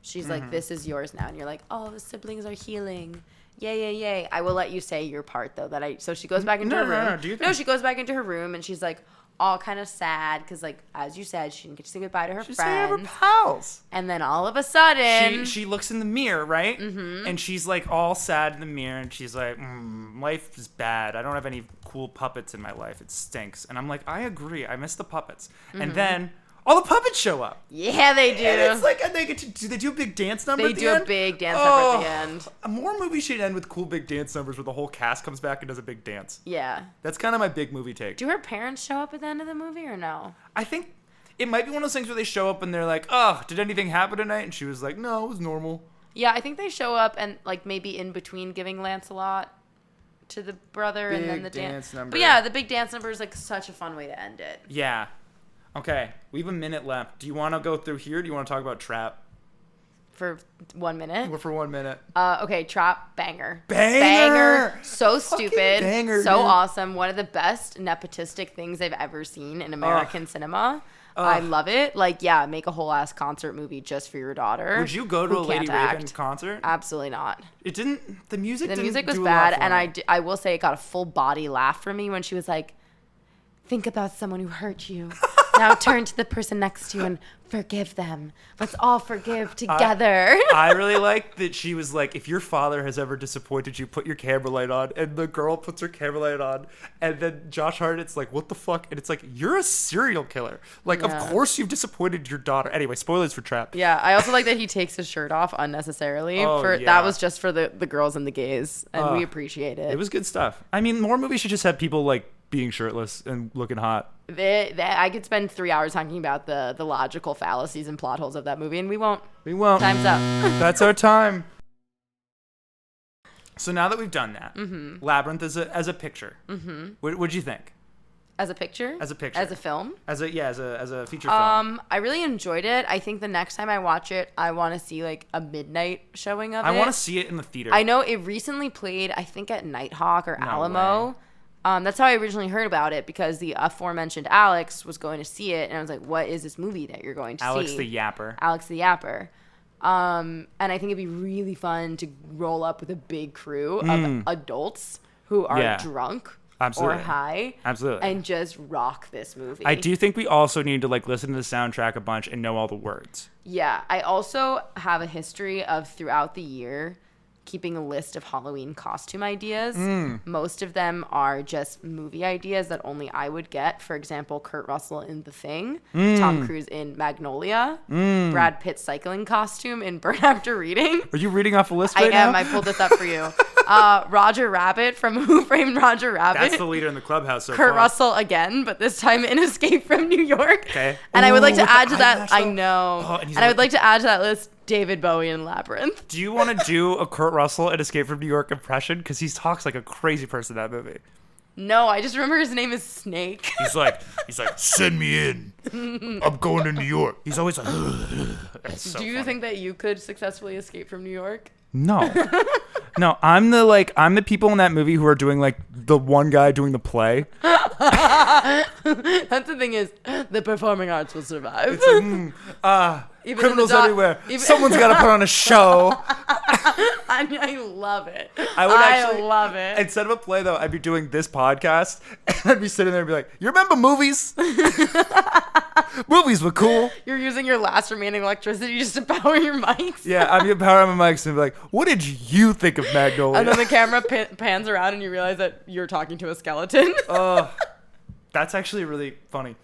She's Mm-hmm. like, "This is yours now," and you're like, "Oh, the siblings are healing." Yay. I will let you say your part though. So she goes back into her room. No, do you think- she goes back into her room and she's like all kind of sad because like as you said, she didn't get to say goodbye to her She's saying her friends. pals. And then all of a sudden, She looks in the mirror, right? Mm-hmm. And she's like all sad in the mirror, and she's like, life is bad. I don't have any cool puppets in my life. It stinks. And I'm like, I agree. I miss the puppets. Mm-hmm. And then all the puppets show up. yeah, they do. And it's like, and they get to do they do a big dance number They at the do end? a big dance number at the end. More movies should end with cool big dance numbers where the whole cast comes back and does a big dance. Yeah. That's kind of my big movie take. Do her parents show up at the end of the movie or no? I think it might be one of those things where they show up and they're like, oh, did anything happen tonight? And she was like, no, it was normal. Yeah, I think they show up and like maybe in between giving Lancelot to the brother and then Big the dance number. But yeah, the big dance number is like such a fun way to end it. Yeah. Okay, we have a minute left. Do you want to go through here? Or do you want to talk about Trap? For 1 minute. We're for 1 minute. Okay, Trap banger. Banger! So Fucking stupid. banger, so dude. awesome. One of the best nepotistic things I've ever seen in American cinema. I love it. Like, yeah, make a whole ass concert movie just for your daughter. Would you go to who a Lady can't Raven act. concert? Absolutely not. It didn't. The music. The didn't music was do a lot bad, for and me. I will say it got a full body laugh from me when she was like, "Think about someone who hurt you. Now turn to the person next to you and forgive them. Let's all forgive together." I really like that she was like, if your father has ever disappointed you, put your camera light on. And the girl puts her camera light on. And then Josh Hartnett's like, what the fuck? And it's like, you're a serial killer. Like, of Yeah. course you've disappointed your daughter. Anyway, spoilers for Trap. Yeah, I also like that he takes his shirt off unnecessarily. Oh, That yeah. was just for the girls and the gays, and we appreciate it. It was good stuff. I mean, more movies should just have people like being shirtless and looking hot. I could spend 3 hours talking about the logical fallacies and plot holes of that movie, and we won't. We won't. Time's up. That's our time. So now that we've done that, Mm-hmm. Labyrinth as a picture. What'd you think? As a picture? As a picture. As a film? As a feature film. I really enjoyed it. I think the next time I watch it, I want to see like a midnight showing of it. I want to see it in the theater. I know it recently played, I think at Nighthawk or No Alamo. way. That's how I originally heard about it because the aforementioned Alex was going to see it, and I was like, "What is this movie that you're going to Alex see?" the Yapper. Alex the Yapper. And I think it'd be really fun to roll up with a big crew of adults who are Yeah. drunk Absolutely. or high, Absolutely. and just rock this movie. I do think we also need to like listen to the soundtrack a bunch and know all the words. Yeah, I also have a history of throughout the year keeping a list of Halloween costume ideas. Most of them are just movie ideas that only I would get. For example, Kurt Russell in The Thing, Tom Cruise in Magnolia, Brad Pitt's cycling costume in Burn After Reading. Are you reading off a list I right now? am. I pulled this up for you. Roger Rabbit from Who Framed Roger Rabbit. That's the leader in the clubhouse so Kurt far. Russell again, but this time in Escape from New York. Okay. And I would like Ooh, to with the add to that. eyelash I though? know. Oh, and he's and I would like- like to add to that list David Bowie in Labyrinth. Do you want to do a Kurt Russell and Escape from New York impression? Because he talks like a crazy person in that movie. No, I just remember his name is Snake. He's like, send me in. I'm going to New York. He's always like, That's so Do you funny. think that you could successfully escape from New York? No. No, I'm the people in that movie who are doing like the one guy doing the play. That's the thing is, the performing arts will survive. It's like, Even criminals in the everywhere. even- Someone's got to put on a show. I love it. I would actually love it. Instead of a play, though, I'd be doing this podcast, and I'd be sitting there and be like, "You remember movies? Movies were cool." You're using your last remaining electricity just to power your mics. Yeah, I'm gonna power on my mics and be like, "What did you think of Magnolia?" And then the camera pans around and you realize that you're talking to a skeleton. Oh, that's actually really funny.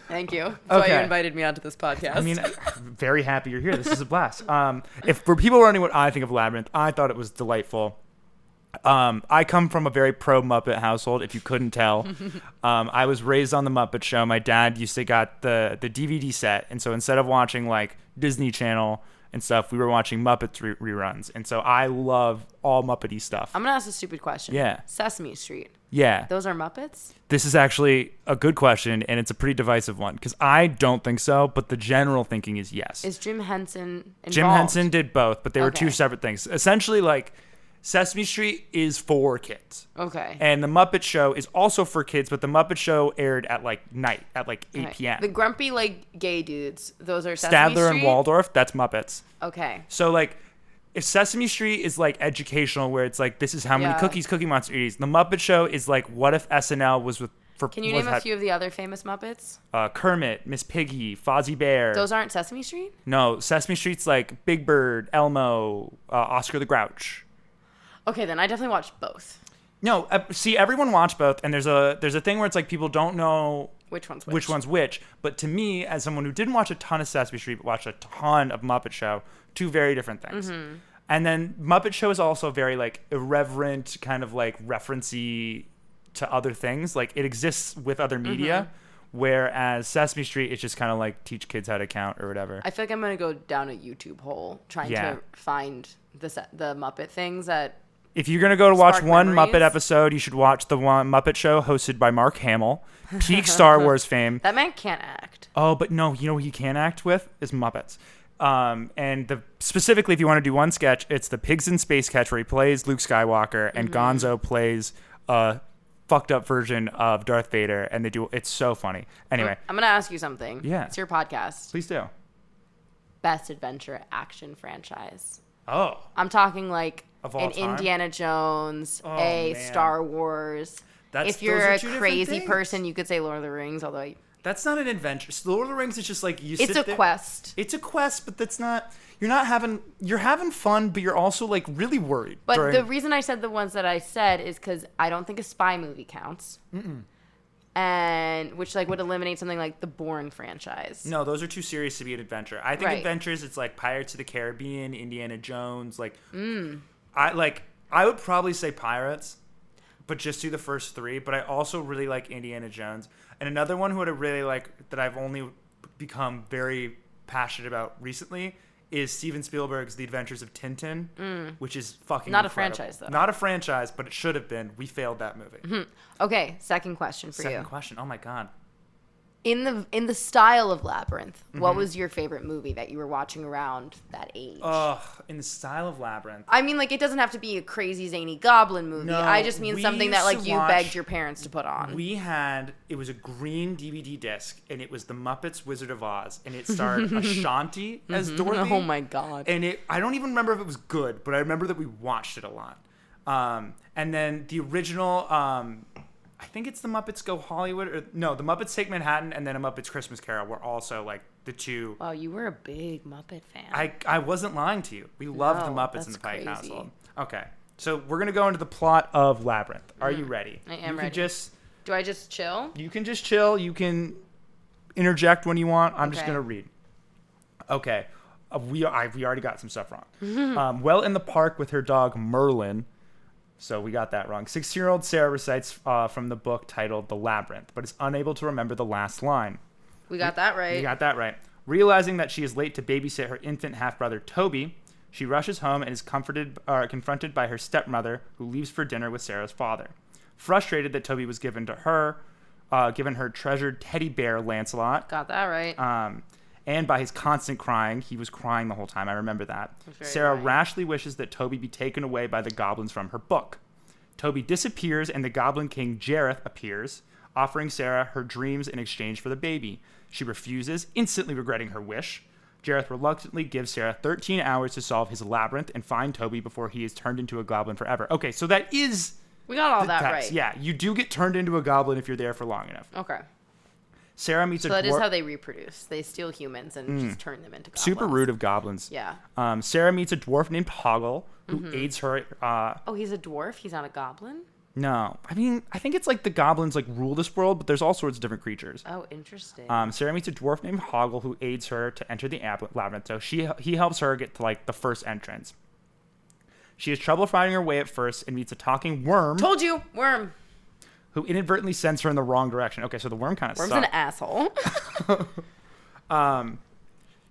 Thank you. That's why Okay. you invited me onto this podcast. I mean, I'm very happy you're here. This is a blast. If for people wondering what I think of Labyrinth, I thought it was delightful. I come from a very pro Muppet household, if you couldn't tell. I was raised on the Muppet Show. My dad used to got the DVD set, and so instead of watching like Disney Channel and stuff, we were watching Muppets reruns. And so I love all Muppety stuff. I'm gonna ask a stupid question. Yeah. Sesame Street. Yeah. Those are Muppets? This is actually a good question, and it's a pretty divisive one because I don't think so, but the general thinking is yes. Is Jim Henson involved? Jim Henson did both, but they were Okay. two separate things. Essentially, like, Sesame Street is for kids. Okay. And the Muppet Show is also for kids, but the Muppet Show aired at like night, at like 8 Okay. p.m. The grumpy, like, gay dudes, those are Sesame Stadler Street? and Waldorf, that's Muppets. Okay. So like, if Sesame Street is like educational, where it's like, this is how many Yeah. cookies Cookie Monster eats, the Muppet Show is like, what if SNL was with for Can you was name a had, few of the other famous Muppets? Kermit, Miss Piggy, Fozzie Bear. Those aren't Sesame Street? No, Sesame Street's like Big Bird, Elmo, Oscar the Grouch. Okay, then I definitely watched both. No, see, everyone watched both, and there's a thing where it's like people don't know Which one's which one's which. But to me, as someone who didn't watch a ton of Sesame Street but watched a ton of Muppet Show, two very different things. Mm-hmm. And then Muppet Show is also very like irreverent, kind of like referencey to other things. Like it exists with other media, whereas Sesame Street is just kind of like teach kids how to count or whatever. I feel like I'm going to go down a YouTube hole trying Yeah. to find the Muppet things that... If you're gonna go to watch Spark one memories. Muppet episode, you should watch the one Muppet Show hosted by Mark Hamill, peak Star Wars fame. That man can't act. Oh, but no, you know who he can act with is Muppets. And specifically, if you want to do one sketch, it's the Pigs in Space sketch where he plays Luke Skywalker and Gonzo plays a fucked up version of Darth Vader, and it's so funny. Anyway, I'm going to ask you something. Yeah. It's your podcast. please do. Best adventure action franchise. Oh, I'm talking like Of all an time? Indiana Jones, Oh, a man. Star Wars. That's- If you're those are a two different crazy things. person, you could say Lord of the Rings, although that's not an adventure. Lord of the Rings is just like you. it's sit a there. quest. It's a quest, but that's not. You're having fun, but you're also like really worried. But during- the reason I said the ones that I said is because I don't think a spy movie counts. And which like would eliminate something like the Bourne franchise. No, those are too serious to be an adventure. I think Right. adventures, it's like Pirates of the Caribbean, Indiana Jones. Like, I would probably say Pirates, but just do the first three. But I also really like Indiana Jones. And another one who I really like that I've only become very passionate about recently is Steven Spielberg's The Adventures of Tintin, which is fucking Not a incredible. franchise, though. Not a franchise, but it should have been. We failed that movie. Okay, second question for Second you. question. Oh my god. In the style of Labyrinth, Mm-hmm. what was your favorite movie that you were watching around that age? In the style of Labyrinth. I mean, like, it doesn't have to be a crazy zany goblin movie. No, I just mean we something that, used like, to you watch- begged your parents to put on. It was a green DVD disc, and it was The Muppets Wizard of Oz, and it starred Ashanti as Dorothy. Oh, my God. And I don't even remember if it was good, but I remember that we watched it a lot. And then the original, I think it's The Muppets Go Hollywood, or no, The Muppets Take Manhattan, and then A Muppets Christmas Carol were also like the two. Wow, you were a big Muppet fan. I wasn't lying to you. We loved the No, Muppets in that's the Pike crazy. household. Okay, so we're gonna go into the plot of Labyrinth. Are you ready? I am you ready. Do I just chill? You can just chill. You can interject when you want. I'm just Okay. gonna read. Okay, we already got some stuff wrong. Well, in the park with her dog Merlin. So we got that wrong. 16-year-old Sarah recites from the book titled The Labyrinth, but is unable to remember the last line. We got that right. You got that right. Realizing that she is late to babysit her infant half-brother Toby, she rushes home and is confronted by her stepmother, who leaves for dinner with Sarah's father. Frustrated that Toby was given her treasured teddy bear Lancelot, Got that right. and by his constant crying. He was crying the whole time. I remember that. very Sarah right. rashly wishes that Toby be taken away by the goblins from her book. Toby disappears, and the Goblin King Jareth appears, offering Sarah her dreams in exchange for the baby. She refuses, instantly regretting her wish. Jareth reluctantly gives Sarah 13 hours to solve his labyrinth and find Toby before he is turned into a goblin forever. Okay, so that is We got all the that text. right. Yeah, you do get turned into a goblin if you're there for long enough. Okay. Sarah meets So a that is dwarf. how they reproduce. They steal humans and just turn them into goblins. Super rude of goblins. Yeah. Sarah meets a dwarf named Hoggle who Mm-hmm. aids her. Oh, he's a dwarf? He's not a goblin? No, I mean, I think it's like the goblins like rule this world, but there's all sorts of different creatures. Oh, interesting. Sarah meets a dwarf named Hoggle who aids her to enter the labyrinth. So he helps her get to like the first entrance. She has trouble finding her way at first and meets a talking worm Told you, worm. who inadvertently sends her in the wrong direction. Okay, so the worm kind of Worm's sucks. an asshole.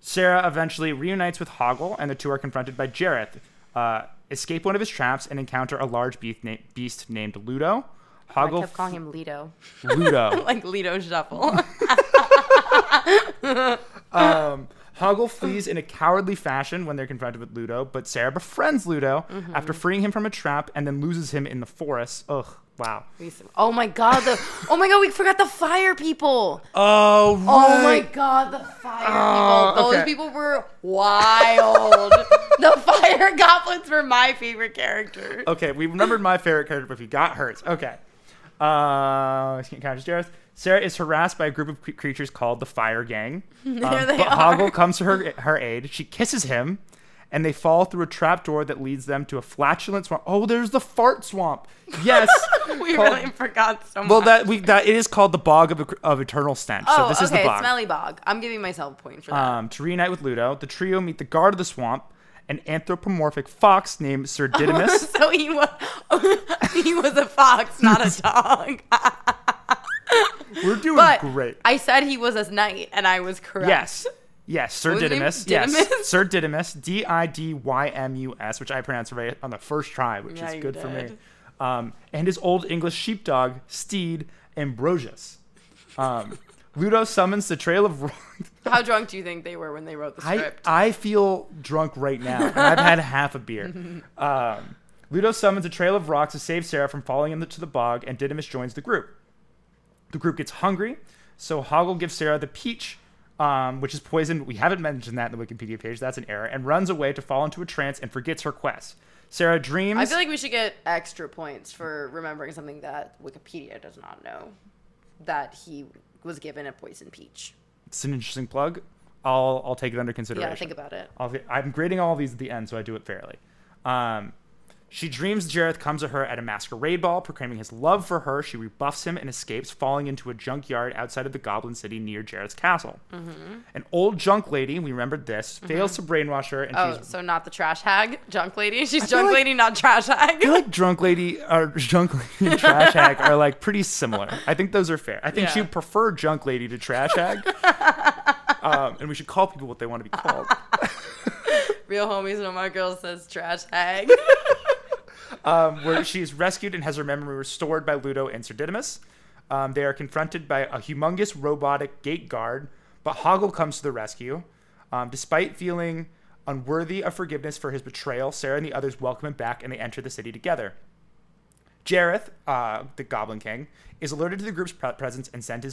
Sarah eventually reunites with Hoggle, and the two are confronted by Jareth, escape one of his traps, and encounter a large beast named Ludo. I Hoggle kept calling him Lido. Ludo. Like Lido Shuffle. Hoggle flees in a cowardly fashion when they're confronted with Ludo, but Sarah befriends Ludo after freeing him from a trap and then loses him in the forest. Ugh, wow. Oh my god, we forgot the fire people. Oh, right. Oh my god, the fire people. Those okay. people were wild. The fire goblins were my favorite character. Okay, we remembered my favorite character, but we got hers. Okay. Encounters Jareth. Sarah is harassed by a group of creatures called the Fire Gang. There they but are. Hoggle comes to her aid. She kisses him, and they fall through a trapdoor that leads them to a flatulent swamp. Oh, there's the fart swamp. Yes. We really forgot so much. Well, that it is called the Bog of Eternal Stench. So this is the bog. Smelly bog. I'm giving myself a point for that. To reunite with Ludo, the trio meet the guard of the swamp, an anthropomorphic fox named Sir Didymus. So he was a fox, not a dog. We're doing But great. I said he was a knight, and I was correct. Yes, Sir What was his name? Didymus. Yes, Didymus? Sir Didymus, Didymus, which I pronounced right on the first try, which Yeah, is you good for me. did. And his old English sheepdog, Steed Ambrosius. Ludo summons the Trail of Rocks. How drunk do you think they were when they wrote the script? I feel drunk right now, and I've had half a beer. Ludo summons a Trail of Rocks to save Sarah from falling into the bog, and Didymus joins the group. The group gets hungry, so Hoggle gives Sarah the peach, which is poisoned. We haven't mentioned that in the Wikipedia page. That's an error. And runs away to fall into a trance and forgets her quest. Sarah dreams. I feel like we should get extra points for remembering something that Wikipedia does not know. That he was given a poison peach. It's an interesting plug. I'll take it under consideration. Yeah, think about it. I'm grading all of these at the end, so I do it fairly. She dreams Jareth comes to her at a masquerade ball, proclaiming his love for her. She rebuffs him and escapes, falling into a junkyard outside of the Goblin City near Jareth's castle. An old junk lady, we remembered this, fails to brainwash her. And So not the trash hag, junk lady. She's feel junk like- lady, not trash hag. I feel like junk lady and trash hag are like pretty similar. I think those are fair. I think Yeah. she would prefer junk lady to trash hag. And we should call people what they want to be called. Real homies, no my girl says trash hag. Where she is rescued and has her memory restored by Ludo and Sir Didymus. They are confronted by a humongous robotic gate guard, but Hoggle comes to the rescue. Despite feeling unworthy of forgiveness for his betrayal, Sarah and the others welcome him back, and they enter the city together. Jareth, the Goblin King, is alerted to the group's presence and sends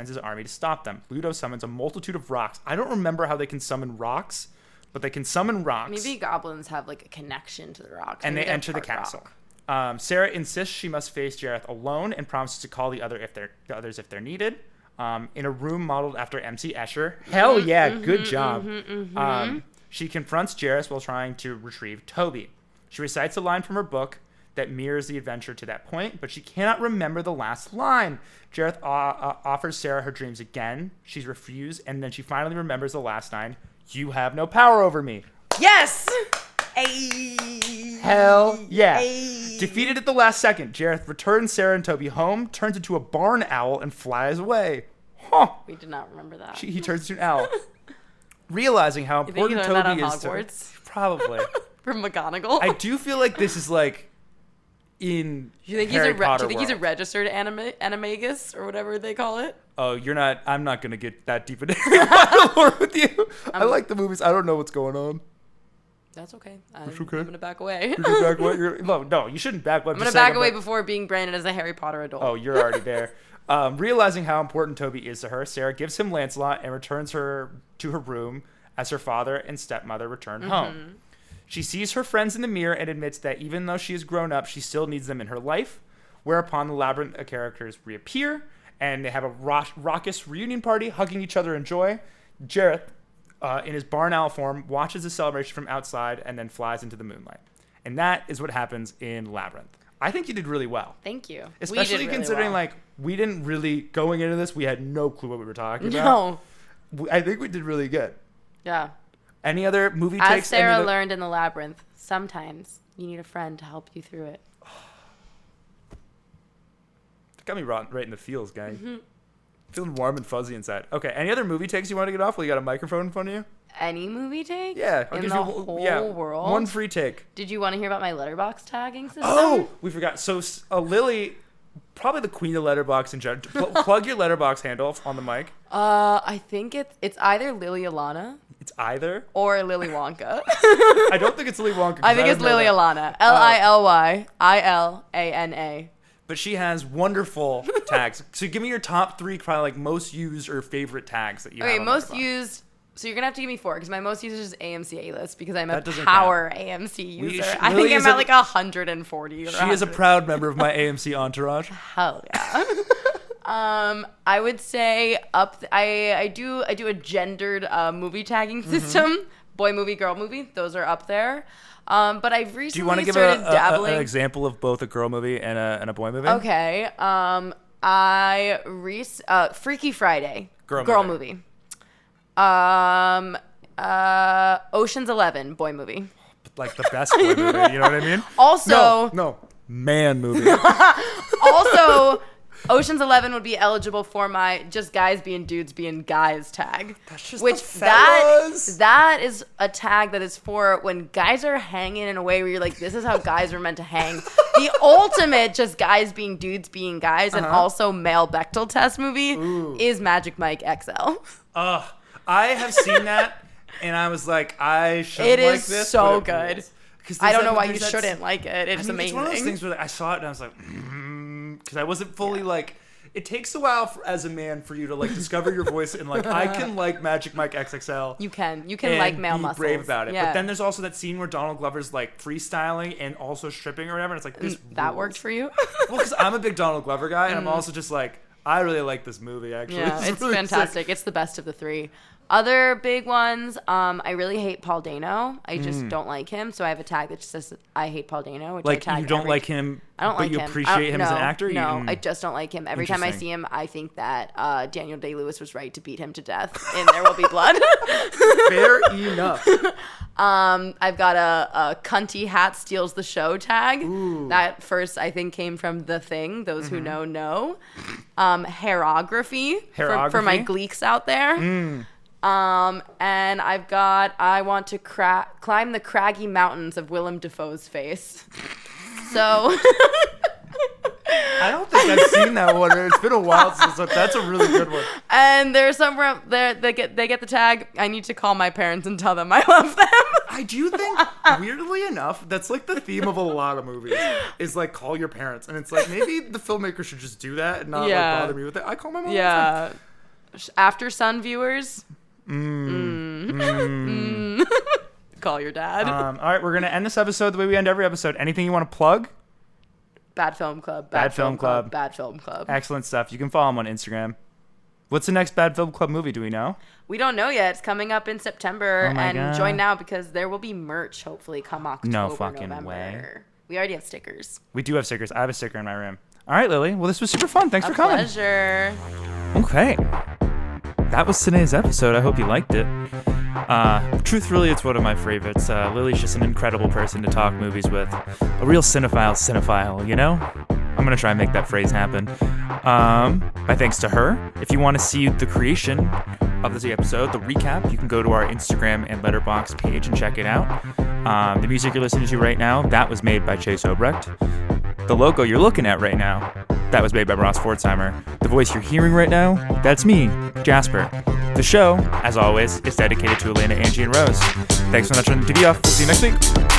his army to stop them. Ludo summons a multitude of rocks. I don't remember how they can summon rocks, but they can summon rocks. Maybe goblins have like a connection to the rocks. And Maybe they they're enter the part castle. rock. Sarah insists she must face Jareth alone and promises to call the others if they're needed. In a room modeled after MC Escher. Hell yeah, good job. She confronts Jareth while trying to retrieve Toby. She recites a line from her book that mirrors the adventure to that point, but she cannot remember the last line. Jareth offers Sarah her dreams again. She's refused, and then she finally remembers the last line. You have no power over me. Yes! Ay. Hell yeah. Ay. Defeated at the last second, Jareth returns Sarah and Toby home, turns into a barn owl, and flies away. Huh. We did not remember that. He turns into an owl. Realizing how You think you important learned that Toby on is to... Hogwarts? Probably. From McGonagall? I do feel like this is like in Do you think Harry Potter do you think he's a world. registered animagus or whatever they call it? Oh, you're not... I'm not going to get that deep into Harry Potter lore with you. I like the movies. I don't know what's going on. That's okay. I'm okay. gonna back away. You're gonna back away? No, you shouldn't back away. I'm gonna back away before being branded as a Harry Potter adult. Oh, you're already there. Realizing how important Toby is to her, Sarah gives him Lancelot and returns her to her room as her father and stepmother return home. She sees her friends in the mirror and admits that even though she has grown up, she still needs them in her life. Whereupon the Labyrinth characters reappear and they have a raucous reunion party, hugging each other in joy. Jareth, in his barn owl form, watches the celebration from outside and then flies into the moonlight. And that is what happens in Labyrinth. I think you did really well. Thank you. Especially We did really considering, well. like, we didn't really, going into this, we had no clue what we were talking about. No. I think we did really good. Yeah. Any other movie As takes? Sarah learned in the Labyrinth, sometimes You need a friend to help you through it. Got me right in the feels, gang. Feeling warm and fuzzy inside. Okay, any other movie takes you want to get off while you got a microphone in front of you? Any movie take? Yeah. In the whole world? One free take. Did you want to hear about my letterbox tagging system? Oh, we forgot. So Lily, probably the queen of letterbox in general. Plug your letterbox handle on the mic. I think it's either Lily Alana. It's either. Or Lily Wonka. I don't think it's Lily Wonka. I think it's Lily Alana. Lilyilana. But she has wonderful tags. So give me your top 3, probably like most used or favorite tags that you have. Okay, on most letterbox. used. So you're gonna have to give me 4 because my most used is AMC A-list because I'm a That doesn't power AMC user. I Lily think is I'm at like 140. Or She is a proud member of my AMC entourage. Hell yeah. I would say I do a gendered movie tagging system. Boy movie, girl movie. Those are up there. But I've recently Do you want to give started dabbling. an example of both a girl movie and a boy movie? Okay. Freaky Friday. Girl movie. Ocean's 11 boy movie. Like the best boy movie, you know what I mean? Also, no, man movie. also, Ocean's 11 would be eligible for my just guys being dudes being guys tag. That's just which the fellas. that is a tag that is for when guys are hanging in a way where you're like, this is how guys are meant to hang. The ultimate just guys being dudes being guys and also male Bechdel test movie is Magic Mike XL. I have seen that, and I was like, I shouldn't It like is this. so but it good. rules. I don't know why you shouldn't like it. It's amazing. It's one of those things where I saw it and I was like, because I wasn't fully like. It takes a while as a man for you to like discover your voice and like I can like Magic Mike XXL. You can like male be muscles. brave about it. Yeah. But then there's also that scene where Donald Glover's like freestyling and also stripping or whatever. And it's like this. That rules. worked for you. Well, because I'm a big Donald Glover guy, and I'm also just like I really like this movie. Actually, Yeah, it's really fantastic. sick. It's the best of the 3. Other big ones, I really hate Paul Dano. I just don't like him, so I have a tag that just says I hate Paul Dano. Which Like I tag you don't every- like him, I don't but like you him. appreciate him as an No, actor. No, I just don't like him. Every time I Interesting. see him, I think that Daniel Day-Lewis was right to beat him to death in There Will Be Blood. Fair enough. I've got a cunty hat steals the show tag. That first I think came from The Thing. Those who know. Hairography. For my gleeks out there. And I've got I want to climb the craggy mountains of Willem Dafoe's face. So I don't think I've seen that one. It's been a while since that's a really good one. and there's somewhere there they get the tag. I need to call my parents and tell them I love them. I do think, weirdly enough, that's like the theme of a lot of movies. Is like call your parents, and it's like maybe the filmmaker should just do that and not like bother me with it. I call my mom. Yeah. After Sun viewers. Call your dad. All right, we're gonna end this episode the way we end every episode. Anything you want to plug? Bad Film Club. Bad Film Club. Bad Film Club. Excellent stuff. You can follow him on Instagram. What's the next Bad Film Club movie? Do we know? We don't know yet. It's coming up in September. Oh my and God. join now because there will be merch hopefully come October, No fucking November. way. We already have stickers. We do have stickers. I have a sticker in my room. All right, Lily. Well, this was super fun. Thanks for coming. Pleasure. Okay. That was today's episode. I hope you liked it. Truthfully, it's one of my favorites. Lily's just an incredible person to talk movies with. A real cinephile, you know? I'm going to try and make that phrase happen. My thanks to her. If you want to see the creation of this episode, the recap, you can go to our Instagram and Letterboxd page and check it out. The music you're listening to right now, that was made by Chase Obrecht. The logo you're looking at right now, that was made by Ross Fortzheimer. The voice you're hearing right now, that's me, Jasper. The show, as always, is dedicated to Elena, Angie, and Rose. Thanks so much for turning the TV off. We'll see you next week.